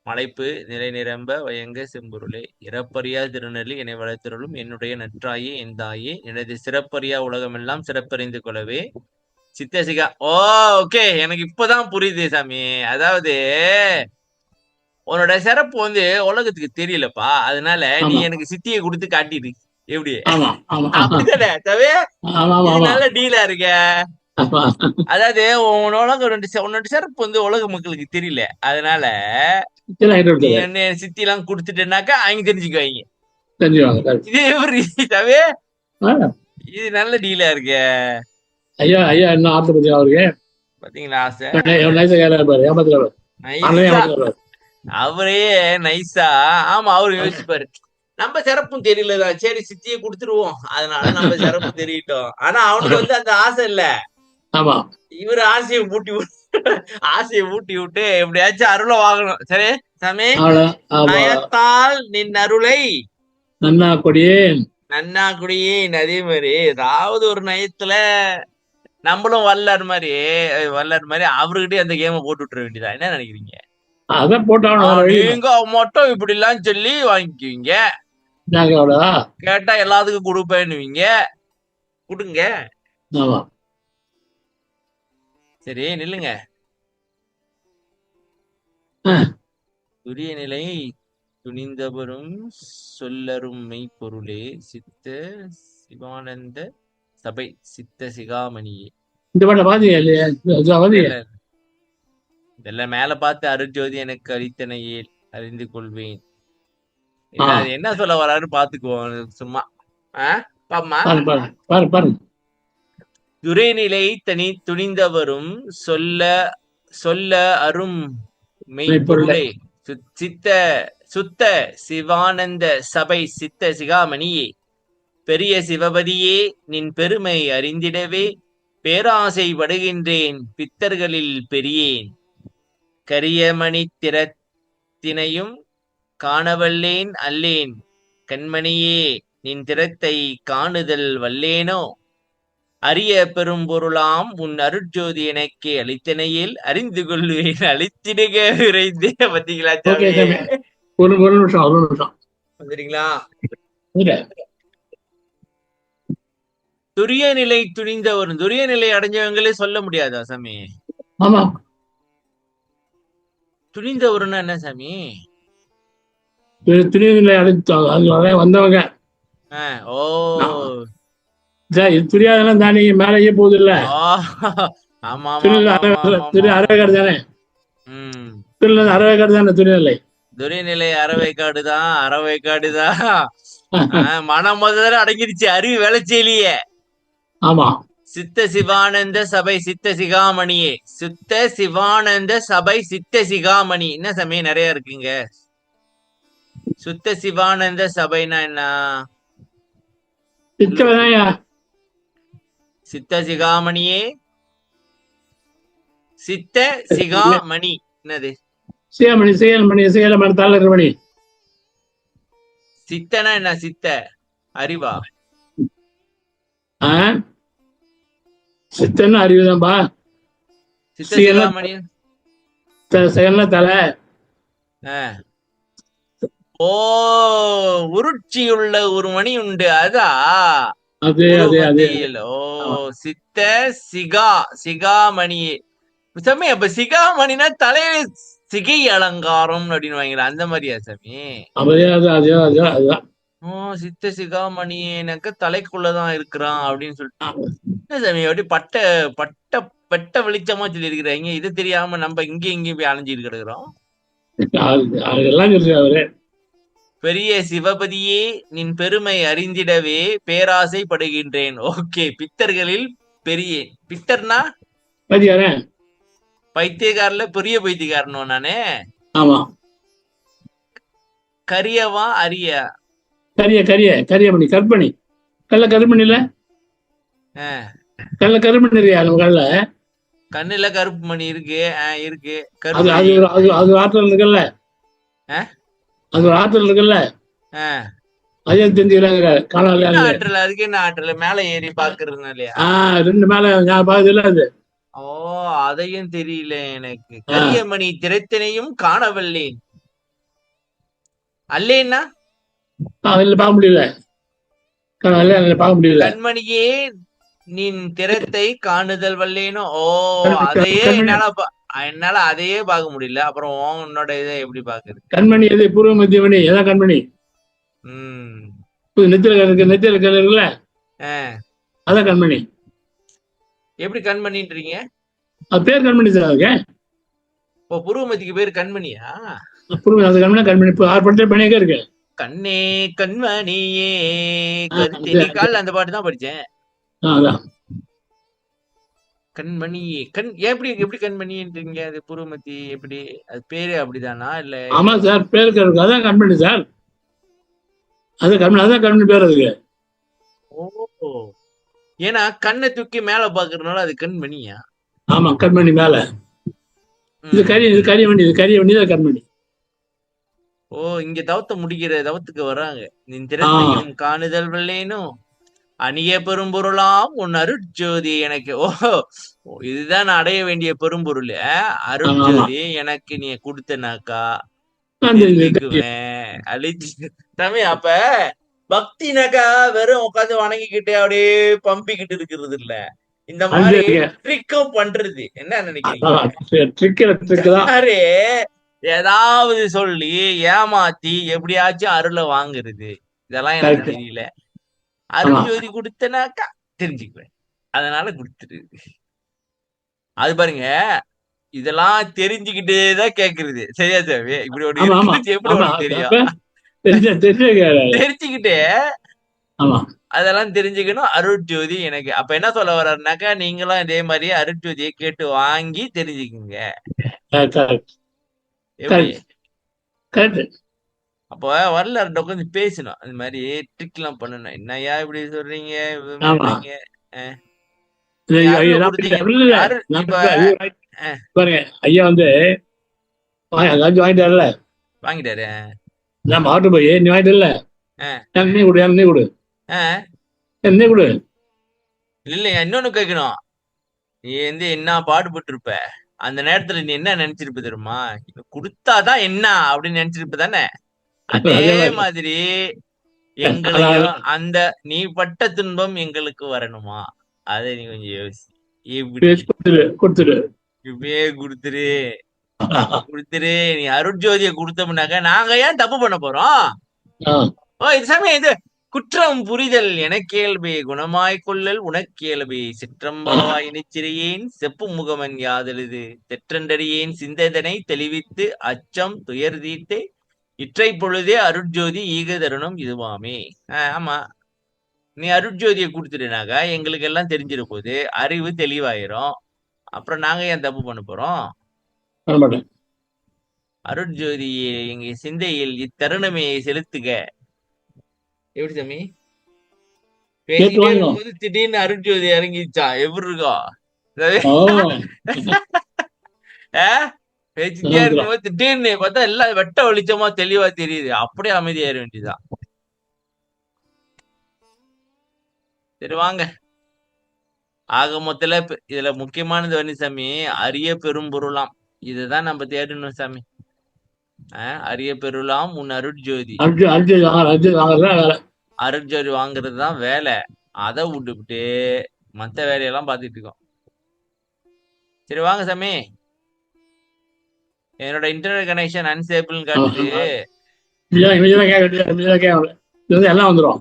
Speaker 1: மலைப்பு நிலை நிரம்ப வயங்க செம்பொருளே இறப்பறியா திருநெல்லி என்னை வளர்த்திருளும் என்னுடைய நற்றாயே என் தாயே எனது சிறப்பறியா உலகமெல்லாம் சிறப்பறிந்து கொள்ளவே சித்தசிகா. ஓ, ஓகே, எனக்கு இப்பதான் புரியுது சாமி. அதாவது உன்னோட சிறப்பு வந்து உலகத்துக்கு தெரியலப்பா, அதனால நீ
Speaker 2: ஆமா
Speaker 1: எனக்கு சித்தியை கொடுத்து காட்டிடு. எப்படி?
Speaker 2: ஆமா ஆமா
Speaker 1: அப்படித்தானே தவே?
Speaker 2: ஆமா ஆமா
Speaker 1: இது
Speaker 2: ஆமா
Speaker 1: நல்ல டீலா இருக்க.
Speaker 2: ஆமா.
Speaker 1: அதாவது உன்னோட சிறப்பு வந்து உலக மக்களுக்கு தெரியல. அதனால
Speaker 2: இதெல்லாம் என்ன
Speaker 1: நீ
Speaker 2: விட்டது?
Speaker 1: என்ன சித்தி எல்லாம் குடுத்துட்டேனாக்கா அவங்க தெரிஞ்சுக்குவாங்க.
Speaker 2: தெரிஞ்சுவாங்க correct.
Speaker 1: இது எப்படி தவே?
Speaker 2: ஆ,
Speaker 1: இது நல்ல டீலா இருக்க.
Speaker 2: ஐயா ஐயா என்ன ஆர்த்த பத்தி அவருக்கு
Speaker 1: பாத்தீங்களா ஆசை?
Speaker 2: நைசா கேட்கறாரு பாரு, ஏமாத்துறாரு. ஆன்லைன்
Speaker 1: நைஸா
Speaker 2: ஏமாத்துறாரு.
Speaker 1: அவரே நைஸா. ஆமா, அவரு யோசிப்பாரு, நம்ம சிறப்பும் தெரியலதான், சரி சித்தியை கொடுத்துருவோம், அதனால நம்ம சிறப்பு தெரியட்டும். ஆனா அவனுக்கு வந்து அந்த ஆசை இல்ல.
Speaker 2: ஆமா
Speaker 1: இவரு ஆசையை ஊட்டி விட்டு எப்படியாச்சும் அருளை வாங்கணும். சரி சாமி,
Speaker 2: அவள ஆமா.
Speaker 1: நயத்தால் நின் அருளை
Speaker 2: நன்னா கொடியே.
Speaker 1: நன்னா குடியேன். அதே மாதிரி ஏதாவது ஒரு நயத்துல நம்மளும் வல்லார் மாதிரி அவர்கிட்டயே அந்த கேமை போட்டு விட்டுற வேண்டியதா. என்ன நினைக்கிறீங்க?
Speaker 2: அதான் போட்டாலும் வேற வழி இல்லை.
Speaker 1: நீங்க மட்டும் இப்படி எல்லாம் சொல்லி வாங்கிக்குவீங்க,
Speaker 2: நாங்க அவ்வளோதா.
Speaker 1: கேட்டா எல்லாத்துக்கும் கொடுப்பேன்னுவீங்க. கொடுங்க.
Speaker 2: ஆமா
Speaker 1: சரி நில்லுங்க.
Speaker 2: ஆ,
Speaker 1: துரிய நிலை துணிந்தவரும் சொல்லரும் மெய்ப்பொருளே சித்த சிவானந்த சபை சித்த சிகாமணியே.
Speaker 2: இந்த பாட்டை பாத்தீங்க இல்லையா? பாத்தீங்க.
Speaker 1: இதெல்லாம் இதெல்லாம் மேல பார்த்து அருட்ஜோதி எனக்கு அளித்தனையேல் அறிந்து கொள்வேன். இல்ல, அது என்ன சொல்ல வராருன்னு பாத்துக்குவோம் சும்மா. பாப்பமா.
Speaker 2: பாரு பாரு பாரு பாரு.
Speaker 1: துறைநிலை துணிந்தவரும் சொல்ல சொல்ல அரும்
Speaker 2: மெய்ப்பொருளே.
Speaker 1: மெய்ப்பொருளே சித்த சுத்த சிவானந்த சபை சித்த சிகாமணியே பெரிய சிவபதியே நின் பெருமை அறிந்திடவே பேராசை படுகின்றேன் பித்தர்களில் பெரியேன் கரியமணி திறத்தினையும் காணவல்லேன் அல்லேன் கண்மணியே நின் திறத்தை காணுதல் வல்லேனோ அரிய பெரும் பொருளாம் உன் அருட்ஜோதி எனக்கே அளித்தனையில் அறிந்து கொள்வேன் அளித்திடுக விரைந்தே. பாத்தீங்களா
Speaker 2: ஓகே
Speaker 1: சாமி?
Speaker 2: சாமி. ஒரு நிமிஷம்.
Speaker 1: வந்துறீங்களா?
Speaker 2: இல்ல
Speaker 1: துரிய நிலை துணிந்தவரும் துரிய நிலை அடைஞ்சவங்களே சொல்ல முடியாதா சாமி?
Speaker 2: ஆமா.
Speaker 1: துணிந்தவருன்னா என்ன சாமி?
Speaker 2: துணிநிலை அழைத்தாங்க, அது வந்தவங்க.
Speaker 1: ஓ,
Speaker 2: துரியாதெல்லாம் தானே மேலேயே போகுது இல்ல.
Speaker 1: ஆமா
Speaker 2: திரு அரவேக்காடு தானே.
Speaker 1: உம்
Speaker 2: அரவேக்காடு தானே துணிநிலை.
Speaker 1: துரைநிலை அறவைக்காடுதான். மனம் முதல்ல அடங்கிருச்சு, அறிவு வேலை செய்யலையே.
Speaker 2: ஆமா.
Speaker 1: சித்த சிவானந்த சபை சித்த சிகாமணியே சித்த சிவானந்த சபை சித்த சிகாமணி என்ன சமயம் நிறைய இருக்குங்க. சுத்த சிவானந்த சபைனா என்ன?
Speaker 2: சித்தவனையா
Speaker 1: சித்த சிகாமணியே, சித்த சிகாமணி என்னது?
Speaker 2: சேமணி சேலமணி சேலமணி தாளர் மணி.
Speaker 1: சித்தனா என்ன? சித்த அறிவா?
Speaker 2: ஆ சித்தன்னா அறிவுதான்பா.
Speaker 1: சித்த
Speaker 2: சீன
Speaker 1: சிகாமணி.
Speaker 2: செயல்னா தலை.
Speaker 1: ஓ, உருட்சியுள்ள ஒரு மணி உண்டு அதா
Speaker 2: அது
Speaker 1: உருவ
Speaker 2: அது அது அது.
Speaker 1: மத்தியில். ஓ,
Speaker 2: ஆமா.
Speaker 1: சித்த சிகா சிகாமணி. சாமி அப்ப சிகாமணினா தலையில சிகை அலங்காரம் அப்படின்னு வாங்கிக்கலாம், அந்த மாதிரியா சாமி?
Speaker 2: அதே அது அதே அது அதுதான்.
Speaker 1: ஓ, சித்த சிகாமணி எனக்கு தலைக்குள்ளதான் இருக்கிறான் அப்படின்னு சொல்லிட்டு என்ன சாமி அப்படி பட்ட பட்ட பெட்ட வெளிச்சமா சொல்லி இருக்கிறாங்க. இது தெரியாம நம்ம இங்க இங்கேயும் போய் அலைஞ்சிட்டு கிடக்குறோம்.
Speaker 2: அதெல்லாம் சொல்றாரு அவரு.
Speaker 1: பெரிய சிவபதியே, நின் பெருமை அறிந்திடவே பேராசைப்படுகின்றேன். ஓகே, பித்தர்களில் பெரிய பித்தர்னா
Speaker 2: பாத்தியாரேன்.
Speaker 1: பைத்தியக்காரல பெரிய பைத்தியக்காரனோ நானு?
Speaker 2: ஆமா.
Speaker 1: கரியவா அரிய?
Speaker 2: கரியமணி கற்பணி. கல்ல கருமணி இல்ல.
Speaker 1: ஆஹ்,
Speaker 2: கல்ல கருமணி இல்லையா நம்ம கல்ல.
Speaker 1: கண்ணுல கருப்பு மணி இருக்கு. இருக்கு
Speaker 2: அது
Speaker 1: கருப்பு.
Speaker 2: அது அது அது ஆற்றல் இருக்குல்ல.
Speaker 1: ஆஹ்,
Speaker 2: அது ஒரு ஆற்றல் இருக்குல்ல.
Speaker 1: ஆஹ்.
Speaker 2: அதே தெரிஞ்சுக்கிறாங்க
Speaker 1: என்ன
Speaker 2: காணாது.
Speaker 1: ஆற்றல்? அதுக்கு என்ன ஆற்றல்? மேல ஏறி பாக்குறது இல்லையா?
Speaker 2: ரெண்டு மேல நான் பாக்குது இல்ல அது.
Speaker 1: ஓ, அதையும் தெரியல எனக்கு.
Speaker 2: ஆஹ்
Speaker 1: கரியமணி திரைத்தனையும் காணவல்லேன். அல்லேன்னா
Speaker 2: இல்ல பார்க்க முடியல. காணாது பார்க்க முடியல.
Speaker 1: கண்மணியே, நின் திறத்தை காணுதல் வல்லேனோ. ஓ, அதையே
Speaker 2: கண்மணி
Speaker 1: என்னால அதையே பார்க்க முடியல, அப்புறம் உன்னோட இதை எப்படி பாக்குறது?
Speaker 2: கண்மணி எது பூர்வ மத்திய மணி எதான் கண்மணி.
Speaker 1: உம்.
Speaker 2: நெத்தில இருக்கு நெத்தில கல் இருக்குல்ல.
Speaker 1: ஆஹ்,
Speaker 2: அதான் கண்மணி.
Speaker 1: எப்படி கண்மணின்றீங்க?
Speaker 2: அது பேர் கண்மணி சார் அதுக்கு.
Speaker 1: ஓ, புருவமத்திக்கு பேரு கண்மணியா?
Speaker 2: பூர்வ அது கண்மணி கண்மணி இப்போ 6 படத்துல பண்ணியே இருக்கு.
Speaker 1: கண்ணே கண்மணியே கருத்தே.
Speaker 2: அது
Speaker 1: நீ காலைல அந்த பாட்டு தான் படிச்சேன்.
Speaker 2: அதான்.
Speaker 1: கண்மணியே எப்படி எப்படி கண்மணின்றீங்க? அது புருவமத்தி எப்படி? அது பேரு அப்படிதானா இல்ல
Speaker 2: ஆமா
Speaker 1: எப்படி?
Speaker 2: சார் பேர் இருக்கு அதான் கண்மணி சார். அது கண்மணி அதான் கண்மணி பேர் அதுக்கு.
Speaker 1: ஓ, ஏன்னா கண்ணை தூக்கி மேல பாக்குறதுனால அது கண்மணியா?
Speaker 2: ஆமா கண்மணி மேல. இது
Speaker 1: ம்,
Speaker 2: கரி இது
Speaker 1: ம்.
Speaker 2: கரியமணி இது கரியமணி தான் கண்மணி.
Speaker 1: ஓ, இங்க தவத்த முடிக்கிற தவத்துக்கு வராங்க. நின்
Speaker 2: ஆ
Speaker 1: திறத்தையும் காணுதல் வெல்லேனும் அணிய பெரும்பொருளாம் உன் அருட்ஜோதி எனக்கு. ஓ, இதுதான் நான் அடைய வேண்டிய பெரும்பொருள்.
Speaker 2: ஆமா.
Speaker 1: அருட்ஜோதி எனக்கு நீ கொடுத்தனாக்கா
Speaker 2: அந்த இது
Speaker 1: தெரிஞ்சுக்குவேன். அழிச்சு தம்பி. அப்ப பக்தினாக்கா வெறும் உட்காந்து வணங்கிக்கிட்டு அப்படியே பம்பிக்கிட்டு இருக்கிறது இல்ல, இந்த
Speaker 2: அந்த
Speaker 1: மாதிரி ட்ரிக்கும் பண்றது. என்ன நினைக்கிறீங்க?
Speaker 2: ட்ரிக்கு தான்.
Speaker 1: மாதிரி ஏதாவது சொல்லி ஏமாத்தி எப்படியாச்சும் அருளை வாங்குறது. இதெல்லாம் எனக்கு
Speaker 2: கரெக்ட்.
Speaker 1: தெரியல.
Speaker 2: ஆமா.
Speaker 1: அருட்ஜோதி கொடுத்தனாக்கா தெரிஞ்சுக்குவேன், அதனால கொடுத்துரு. அது பாருங்க, இதெல்லாம் தெரிஞ்சுக்கிட்டேதான் கேக்குறது. சரியா சாமி? இப்படி ஒண்ணு
Speaker 2: ஆமா ஆமா
Speaker 1: இருக்குன்னு எப்படி
Speaker 2: ஆமா.
Speaker 1: உனக்கு தெரியும்?
Speaker 2: அப்ப தெரிஞ்ச
Speaker 1: தெரிஞ்சுக்கிட்டு
Speaker 2: ஆமா.
Speaker 1: அதெல்லாம் தெரிஞ்சுக்கணும். அருட்ஜோதி எனக்கு. அப்ப என்ன சொல்ல வர்றாருனாக்கா, நீங்களும் இதே மாதிரி அருட்ஜோதியை கேட்டு வாங்கி தெரிஞ்சுக்குங்க.
Speaker 2: கரெக்ட்
Speaker 1: எப்படி?
Speaker 2: Correct correct.
Speaker 1: அப்ப வரலாறு உட்காந்து பேசணும். அது மாதிரி ட்ரிக் எல்லாம் பண்ணணும். என்னய்யா இப்படி சொல்றீங்க
Speaker 2: ஆமா.
Speaker 1: இப்படின்றீங்க? நீ அருளை கொடுத்தீங்க. அருள் இப்ப
Speaker 2: பாருங்க ஐயா வந்து லஞ்சம் வாங்கிட்டாருல.
Speaker 1: வாங்கிட்டாரு.
Speaker 2: நான் மாட்டு போய் நீ வாங்கிட்டு இல்ல
Speaker 1: ஆஹ்,
Speaker 2: நீ கொடு நீ கொடு
Speaker 1: ஆஹ்.
Speaker 2: நீ கொடு.
Speaker 1: இல்லையா, இன்னொன்னு கேட்கணும். நீ என்ன பாடுபட்டு இருப்ப அந்த நேரத்துல? நீ என்ன நினைச்சிருப்ப தெரியுமா? இது கொடுத்தாதான் என்ன அப்படின்னு நினைச்சிருப்ப தானே? அதே
Speaker 2: அதே மாதிரி
Speaker 1: மாதிரி
Speaker 2: அதாவது
Speaker 1: எங்களையும் அந்த நீ பட்ட துன்பம் எங்களுக்கு வரணுமா? அதை நீ கொஞ்சம் யோசி. எப்படி?
Speaker 2: பேசி கொடுத்துரு.
Speaker 1: இப்பயே கொடுத்துரு, கொடுத்துரு. நீ அருட்ஜோதியை கொடுத்தோம்னாக்க நாங்க ஏன் தப்பு பண்ண போறோம்?
Speaker 2: ஆ,
Speaker 1: ஓ, இது சமயம் இது குற்றம் புரிதல் எனக்கேள்வி குணமாய் கொள்ளல் உனக்கேள்வி சிற்றம்பலவாய் இனிச்சிறியேன் செப்பு முகமன் யாதெழுது தெற்றண்டறியேன் சிந்ததனை தெளிவித்து அச்சம் துயர் தீர்த்தே இற்றை பொழுதே அருட்ஜோதி ஈக தருணம் இதுவாமே. ஆமா, நீ அருட்ஜோதியை கொடுத்துட்டுனாக்கா எங்களுக்கு எல்லாம் தெரிஞ்சிட போகுது, அறிவு தெளிவாயிரும். அப்புறம் நாங்க ஏன் தப்பு பண்ண போறோம்?
Speaker 2: பண்ண மாட்டேன்.
Speaker 1: அருட்ஜோதியை எங்க சிந்தையில் இத்தருணமே செலுத்துக. எப்படி சாமி?
Speaker 2: கேட்டு
Speaker 1: பேசிக்கிட்டே
Speaker 2: வாங்கினோம்.
Speaker 1: இருக்கும்போது திடீர்னு அருட்ஜோதி இறங்கிச்சான். எப்படி இருக்கும்? அதாவது
Speaker 2: ஓ
Speaker 1: பேசிட்டே
Speaker 2: சமுத்திரம்.
Speaker 1: இருக்கும்போது திடீர்னு பார்த்தா எல்லாம் வெட்ட வெளிச்சமா தெளிவா தெரியுது. அப்படியே அமைதியாயிர வேண்டியதுதான். சரி வாங்க. ஆக மொத்தத்துல இதுல முக்கியமானது வந்து சாமி, அரிய பெரும்பொருளாம். இதுதான் நம்ம தேடணும் சாமி. அரிய பெருளாம் உன் அருட்ஜோதி.
Speaker 2: அர்ஜுன் வாங்கறதுதான் வேலை.
Speaker 1: அருட்ஜோதி வாங்குறது தான் வேலை. அதை விட்டுவிட்டு மத்த வேலையெல்லாம் பார்த்துட்டு இருக்கோம். சரி வாங்க சாமி. என்னோட இன்டர்நெட் கனெக்ஷன் அன்ஸ்டேபிள்னு காட்டுது.
Speaker 2: எல்லாம் வந்துடும்.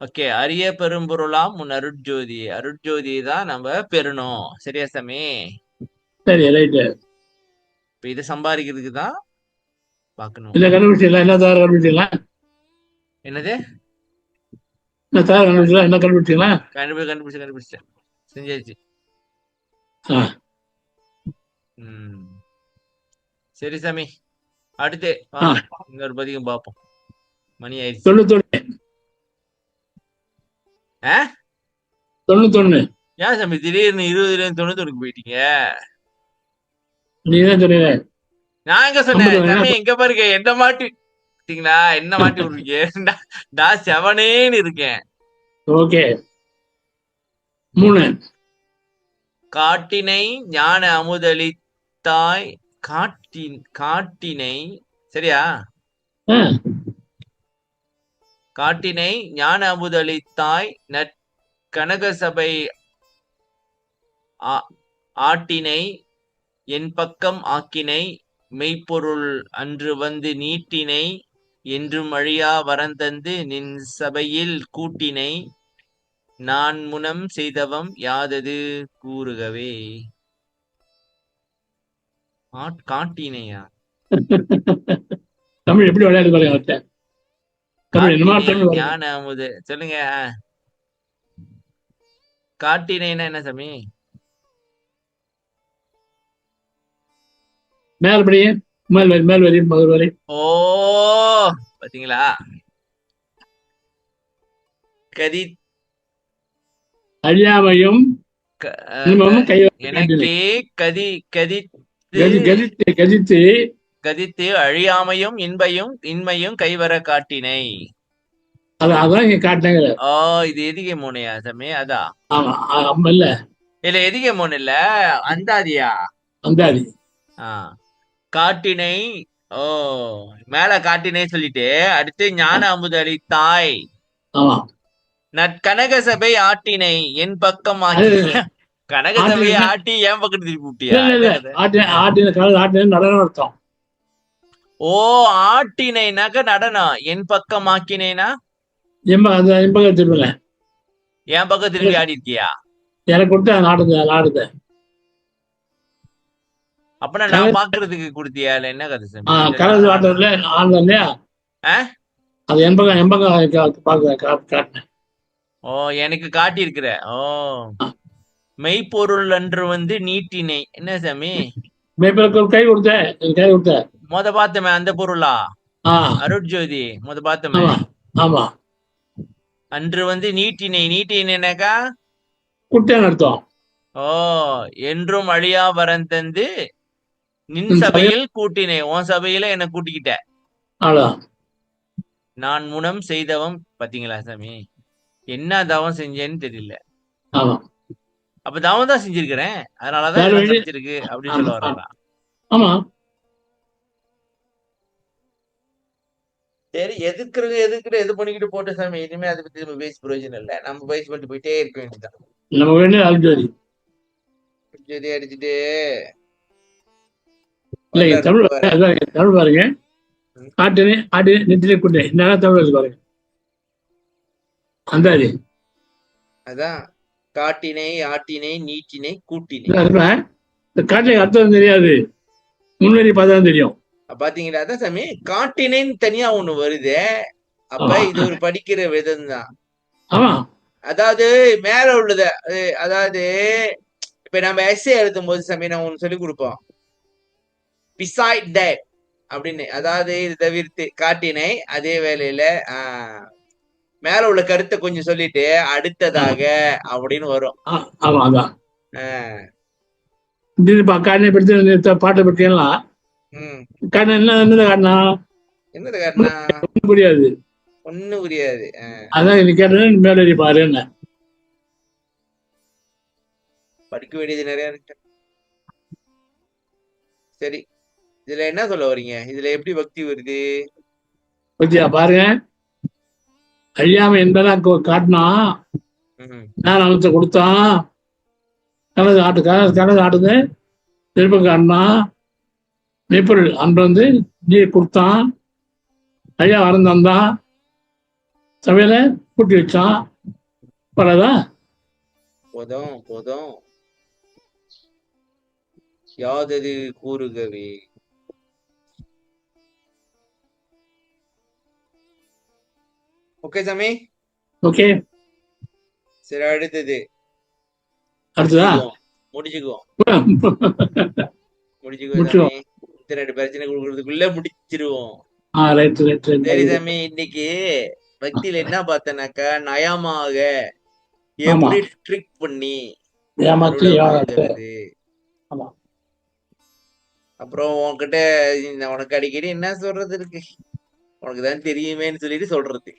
Speaker 1: ஓகே. அரிய பெரும்பொருளாம் உன் அருட்ஜோதி. அருட்ஜோதி தான் நம்ம பெறணும். சரியா சாமி?
Speaker 2: சரி ரைட்டு.
Speaker 1: இப்ப இதை சம்பாதிக்கிறதுக்கு தான் பார்க்கணும்.
Speaker 2: இல்ல கண்டுபிடிச்சிடலாம். என்ன தவிர கண்டுபிடிச்சிடலாம்.
Speaker 1: என்னது?
Speaker 2: என்ன தவிர கண்டுபிடிச்சிடலாம். என்ன கண்டுபிடிச்சிடலாம்.
Speaker 1: கண்டுபிடிச்சிட்டேன். செஞ்சாச்சு. ம் சரி சாமி. அடுத்து வாங்க. இன்னொரு பதிகம் பார்ப்போம். மணி ஆயிடுச்சு.
Speaker 2: 91.
Speaker 1: ஏன் சாமி திடீர்னு 20 91 போயிட்டீங்க?
Speaker 2: நீதான் சொன்னீங்க.
Speaker 1: நான் எங்க சொன்னேன் சாமி? எங்க பாருங்க என்ன மாட்டி பார்த்தீங்களா? என்ன மாட்டி விடுறீங்க? நான் செவனேன்னு இருக்கேன்.
Speaker 2: ஓகே. 3.
Speaker 1: காட்டினை ஞான அமுதளித்தாய். காட்டினை சரியா? காட்டினை ஞான அமுதளித்தாய் கனக சபை ஆட்டினை என் பக்கம் ஆக்கினை மெய்ப்பொருள் அன்று வந்து நீட்டினை என்றும் அழியா வரந்தந்து நின் சபையில் கூட்டினை நான் முனம் செய்தவம் யாதது கூறுகவே. காட்டினையா?
Speaker 2: தமிழ் எப்படி விளையாடு பாருங்க.
Speaker 1: ஞான அமுது சொல்லுங்க. காட்டினைன்னா என்ன சாமி?
Speaker 2: மேல்படி மேல்வரி முதல் வரை.
Speaker 1: ஓ பாத்தீங்களா? கதி
Speaker 2: அழியாமையும்
Speaker 1: எனக்கு கதித்து அழியாமையும் இன்மையும் கைவர காட்டினை.
Speaker 2: அதான் இங்க காட்டினாங்க.
Speaker 1: ஓ இது எதிகை மோனையா சாமி? அதான்
Speaker 2: இல்ல
Speaker 1: இல்ல எதிகை மோன் இல்ல, அந்தாதியா?
Speaker 2: அந்தாதி.
Speaker 1: காட்டினை. ஓ மேல காட்டினை சொல்லிட்டு அடுத்து ஞான அமுதளி தாய் நற்கனக சபை ஆட்டினை என் பக்கம் ஆக்கி. கனக சபையை ஆட்டி என் பக்கத்து திருப்பி விட்டியா?
Speaker 2: நடனம் அர்த்தம்.
Speaker 1: ஓ ஆட்டினைனாக்க நடனம். என் பக்கம் ஆக்கினேனா
Speaker 2: என் பக்கம் திரும்பல.
Speaker 1: என் பக்கம் திரும்பி ஆடி இருக்கியா?
Speaker 2: எனக்கு கொடுத்த நாடுத.
Speaker 1: அப்பனா நான் பாக்குறதுக்கு கொடுத்தியா? இல்ல என்ன கதை சாமி?
Speaker 2: கலந்து ஆட்டதுல ஆடுதா இல்லையா? அது என் பக்கம் காட்டினேன்.
Speaker 1: ஓ எனக்கு காட்டி இருக்கிற. ஓ மெய்ப்பொருள் அன்று வந்து நீட்டினை என்ன சாமி?
Speaker 2: மெய்ப்பொருள் கை கொடுத்த
Speaker 1: மொத பார்த்தமே அந்த பொருளா? அருட்ஜோதி மொத பார்த்தமே.
Speaker 2: ஆமா.
Speaker 1: அன்று வந்து நீட்டினைனாக்கா
Speaker 2: குட்டேன்னு அர்த்தம்.
Speaker 1: ஓ என்றும் அழியா வரந்தந்து நின் சபையில் கூட்டினை. உன் சபையில என்ன கூட்டிக்கிட்ட. நான் முனம் செய்தவம். பாத்தீங்களா சாமி? என்ன தவம் செஞ்சேன்னு தெரியல. அப்ப தவம் தான் செஞ்சிருக்கிறேன். அதனாலதான் கிடைச்சிருக்கு அப்படின்னு சொல்ல வர்றா.
Speaker 2: ஆமா.
Speaker 1: சரி எதுக்குற எது பண்ணிக்கிட்டு போட்டு சாமி. இனிமே அதை பத்தி நம்ம பேசி பிரயோஜனம் இல்ல. நம்ம பேசி பண்ணிட்டு போயிட்டே இருக்க வேண்டியதான்.
Speaker 2: நம்ம வேண்டிய அருட்ஜோதி
Speaker 1: அடிச்சுட்டு
Speaker 2: தமிழ் பாருங்க. ஆட்டு நெத்திலே குட்டை என்ன தமிழ் பாருங்க. அந்தாதி
Speaker 1: அதான் காட்டினை ஆட்டினை நீட்டினை கூட்டினை.
Speaker 2: காட்டினை அர்த்தம் தெரியாது, முன்வரி பார்த்தா தெரியும்.
Speaker 1: பாத்தீங்களா? அதான் சாமி காட்டினைன்னு தனியா ஒண்ணு வருது. அப்ப இது ஒரு படிக்கிற விதம் தான். அதாவது மேல உள்ளது. அதாவது இப்ப நம்ம எஸ்ஏ எழுதும் போது சாமி நான் ஒண்ணு சொல்லி கொடுப்போம். பிசைட் தட் அப்படின்னு. அதாவது இது தவிர்த்து காட்டினை அதே வேலையில மேல உள்ள கருத்தை கொஞ்சம் சொல்லிட்டு அடுத்ததாக அப்படின்னு வரும்.
Speaker 2: ஆமா அதான்
Speaker 1: ஆஹ்
Speaker 2: காட்டினை படுத்தி பாட்டை பற்றியெல்லாம்
Speaker 1: உம்
Speaker 2: காட்டின என்னது காட்டினா
Speaker 1: என்னது காட்டினா
Speaker 2: புரியாது.
Speaker 1: ஒண்ணும் புரியாது.
Speaker 2: அதான் இது கேட்டேன் மேலடி பாரு என்ன
Speaker 1: படிக்க வேண்டியது நிறைய இருக்கு. சரி, இதுல என்ன சொல்ல வர்றீங்க? இதுல எப்படி பக்தி வருது?
Speaker 2: பத்தியா பாருங்க, அழியாம என்பதான் காட்டினா நான் அவனத்தை கொடுத்தான் கனது ஆட்டு கனது ஆட்டுது திருப்ப காட்டினா மெய்ப்பொருள் அன்று வந்து நீ கொடுத்தான் ஐயா வரந்தான் சமையல கூட்டி வச்சான் பரதா
Speaker 1: போதும் போதும் யாதது கூறுகவே. ஓகே சாமி,
Speaker 2: ஓகே.
Speaker 1: சரி அடுத்தது
Speaker 2: அடுத்ததா
Speaker 1: முடிச்சுக்குவோம்
Speaker 2: முடிச்சுக்கோ.
Speaker 1: சாமி. இத்தனை பிரச்சனை கொடுக்கறதுக்குள்ள முடிச்சிருவோம்.
Speaker 2: ரைட் ரைட்
Speaker 1: சரி
Speaker 2: ரைட்.
Speaker 1: சாமி, இன்னைக்கு பக்தியில என்ன பார்த்தனாக்கா நயமாக
Speaker 2: ஆமா
Speaker 1: எப்படி ட்ரிக் பண்ணி
Speaker 2: ஏமாற்றி
Speaker 1: அருளை வாங்குறது.
Speaker 2: ஆமா
Speaker 1: அப்புறம் உன்கிட்ட உனக்கு அடிக்கடி என்ன சொல்றது இருக்கு, உனக்குதான் தெரியுமேன்னு சொல்லிட்டு சொல்றது.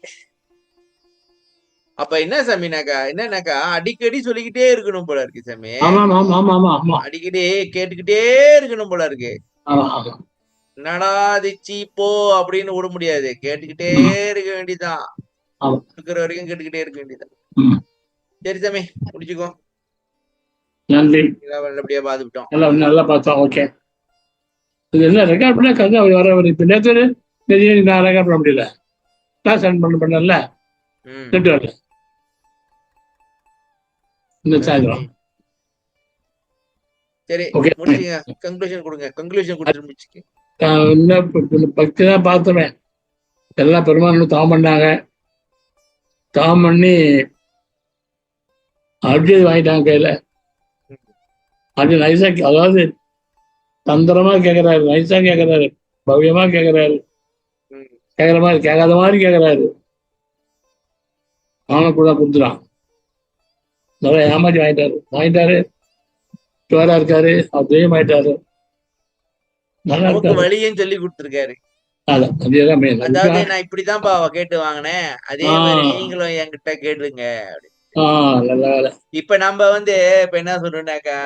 Speaker 1: அப்ப என்ன சாமினாக்கா என்னன்னாக்கா அடிக்கடி சொல்லிக்கிட்டே இருக்கணும் போல இருக்கு சாமி.
Speaker 2: ஆமா ஆமா ஆமா ஆமா ஆமா
Speaker 1: அடிக்கடி கேட்டுக்கிட்டே இருக்கணும் போல இருக்கு.
Speaker 2: ஆமா ஆமா
Speaker 1: என்னடா திச்சி போ அப்படின்னு விட முடியாது, கேட்டுக்கிட்டே இருக்க வேண்டியதான்.
Speaker 2: ஆமா
Speaker 1: இருக்கிற வரைக்கும் கேட்டுக்கிட்டே இருக்க வேண்டியதான்.
Speaker 2: ம்.
Speaker 1: சரி சாமி, முடிச்சுக்கோ.
Speaker 2: நன்றி.
Speaker 1: நல்லபடியா பாத்துக்கிட்டோம்.
Speaker 2: எல்லாம் நல்லா பார்த்தோம். ஓகே. இது என்ன ரெக்கார்ட் பண்ண கதை வர இப்போ நேற்று நான் ரெக்கார்ட் பண்ண முடியல, கிளாஸ் அட்டன் பண்ணல, நெட் வரல. இந்த சாயந்தரம்
Speaker 1: சரி
Speaker 2: ஓகே
Speaker 1: முடிச்சுங்க, கன்க்ளூஷன் கொடுங்க. கன்க்ளூஷன் கொடுத்துட்டு முடிச்சுக்க.
Speaker 2: இன்னும் பக்தி தான் பார்த்தவன் எல்லாம் பெருமாள் தாம் பண்ணாங்க. தாம் பண்ணி அர்ஜுன் வாங்கிட்டாங்க கையில. அர்ஜுன் நைசா, அதாவது தந்திரமா கேட்கிறாரு, நைசா கேட்கிறாரு, பவ்யமா கேட்கிறாரு, கேட்கிற மாதிரி கேட்காத மாதிரி கேட்கிறாரு. அவனுக்கு கூட கொடுத்துறான். நிறைய ஏமாற்றி வாங்கிட்டாரு. ஜோரா இருக்காரு, அவர் தெய்வம் ஆயிட்டாரு. நல்லா இருக்காரு.
Speaker 1: வழியும் சொல்லி கொடுத்துருக்காரு.
Speaker 2: அதேதான் மெயின்.
Speaker 1: அதாவது நான் இப்படிதான்ப்பா கேட்டு வாங்கினேன், அதே மாதிரி நீங்களும் என்கிட்ட கேட்டுருங்க.
Speaker 2: நல்ல வேலை.
Speaker 1: இப்ப நம்ம வந்து இப்ப என்ன சொல்றோம்னாக்கா,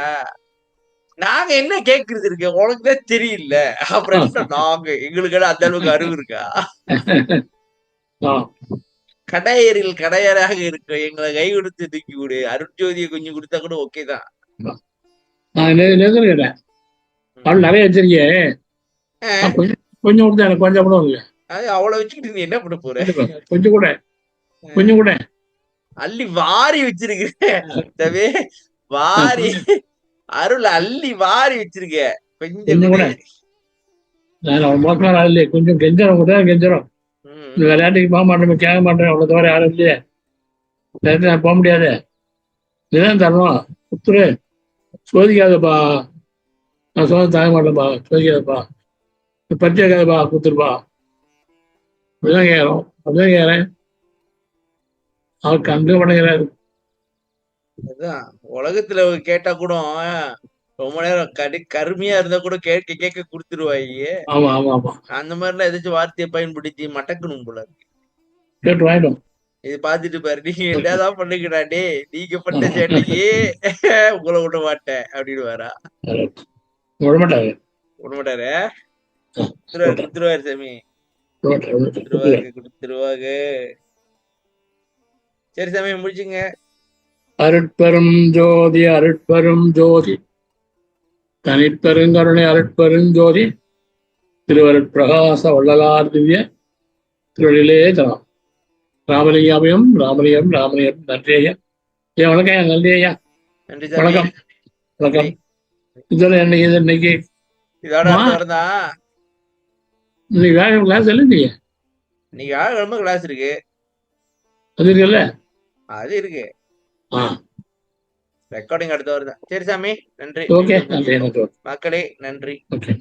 Speaker 1: நாங்க என்ன கேக்குறது இருக்கு, உனக்குதான் தெரியல. அப்புறம் நாங்க எங்களுக்கு அந்த அளவுக்கு அறிவு இருக்கா? கடையரில் கடையராக இருக்கு, எங்களை கை கொடுத்து தூக்கி விடு, அருட்ஜோதியை கொஞ்சம் கொடுத்தா கூட ஓகே தான்.
Speaker 2: கேட்டேன் அவள் நிறைய வச்சிருக்கே, கொஞ்சம் கொடுத்தா எனக்கு கொஞ்சம் கூட இல்லை.
Speaker 1: அது அவ்வளவு வச்சுக்கிட்டு நீ என்ன பண்ண போற?
Speaker 2: கொஞ்சம் கூட
Speaker 1: அள்ளி வாரி வச்சிருக்க, வாரி அருள் அள்ளி வாரி வச்சிருக்க. கொஞ்சம் கூட
Speaker 2: மோசமான இல்லையே, கொஞ்சம் கெஞ்சரம் கூட கெஞ்சரம். இந்த விளையாட்டுக்கு போக மாட்டேன், கேட்க மாட்டேன், அவ்வளவு தவிர யாரும் இல்லையே, நான் போக முடியாது. இதுதான் தரணும், புத்துரு சோதிக்காதப்பா, நான் சோதனை தாங்க மாட்டேன்ப்பா, சோதிக்காதப்பா, பச்சைக்காதப்பா, குத்துருப்பா, அப்படிதான் கேட்கறோம். அப்படிதான் கேட்கறேன். அவர் கண்டு படுகிறாரு.
Speaker 1: அதான் உலகத்துல கேட்டா கூட ரொம்ப நேரம் கருமையா இருந்தா கூட கேட்க கேட்க குடுத்துருவாங்க.
Speaker 2: ஆமா ஆமா ஆமா,
Speaker 1: அந்த மாதிரிலாம் ஏதாச்சும் வார்த்தையை பயன்படுத்தி மட்டக்கணும் போல இருக்கு.
Speaker 2: கேட்டு வாங்கிடும்.
Speaker 1: இது பாத்துட்டு பாரு, நீங்க என்னதான் பண்ணுங்கடாடே, நீங்க பண்ண சேட்டைக்கு உங்களை விட மாட்டேன் அப்படின்னு வரா.
Speaker 2: விடமாட்டாரு,
Speaker 1: விடமாட்டாரு, குடுத்துருவாரு சாமி, குடுத்துருவாங்க. சரி சாமி, முடிச்சுங்க.
Speaker 2: அருட்பெரும் ஜோதி அருட்பெரும் ஜோதி தனிப்பெருங்கருணை அருட்பெரும் ஜோதி திருவருட்பிரகாச வள்ளலார் திவ்ய திருவள்ளிலே தரம். ராமலிங்காபயம் ராமலிங்கம் ராமலிங்கம். நன்றி ஐயா. வணக்கம் ஐயா. நன்றி ஐயா.
Speaker 1: நன்றி.
Speaker 2: வணக்கம் வணக்கம். இதெல்லாம் இன்னைக்கு இன்னைக்கு வேலை கிளாஸ் இல்லைங்க.
Speaker 1: இன்னைக்கு வியாழக்கிழமை கிளாஸ் இருக்கு.
Speaker 2: அது இருக்குல்ல,
Speaker 1: அது இருக்கு. ரெக்கார்டிங் அடுத்த வருதான். சரி சாமி, நன்றி.
Speaker 2: ஓகே. நன்றி
Speaker 1: மக்களே, நன்றி.
Speaker 2: ஓகே.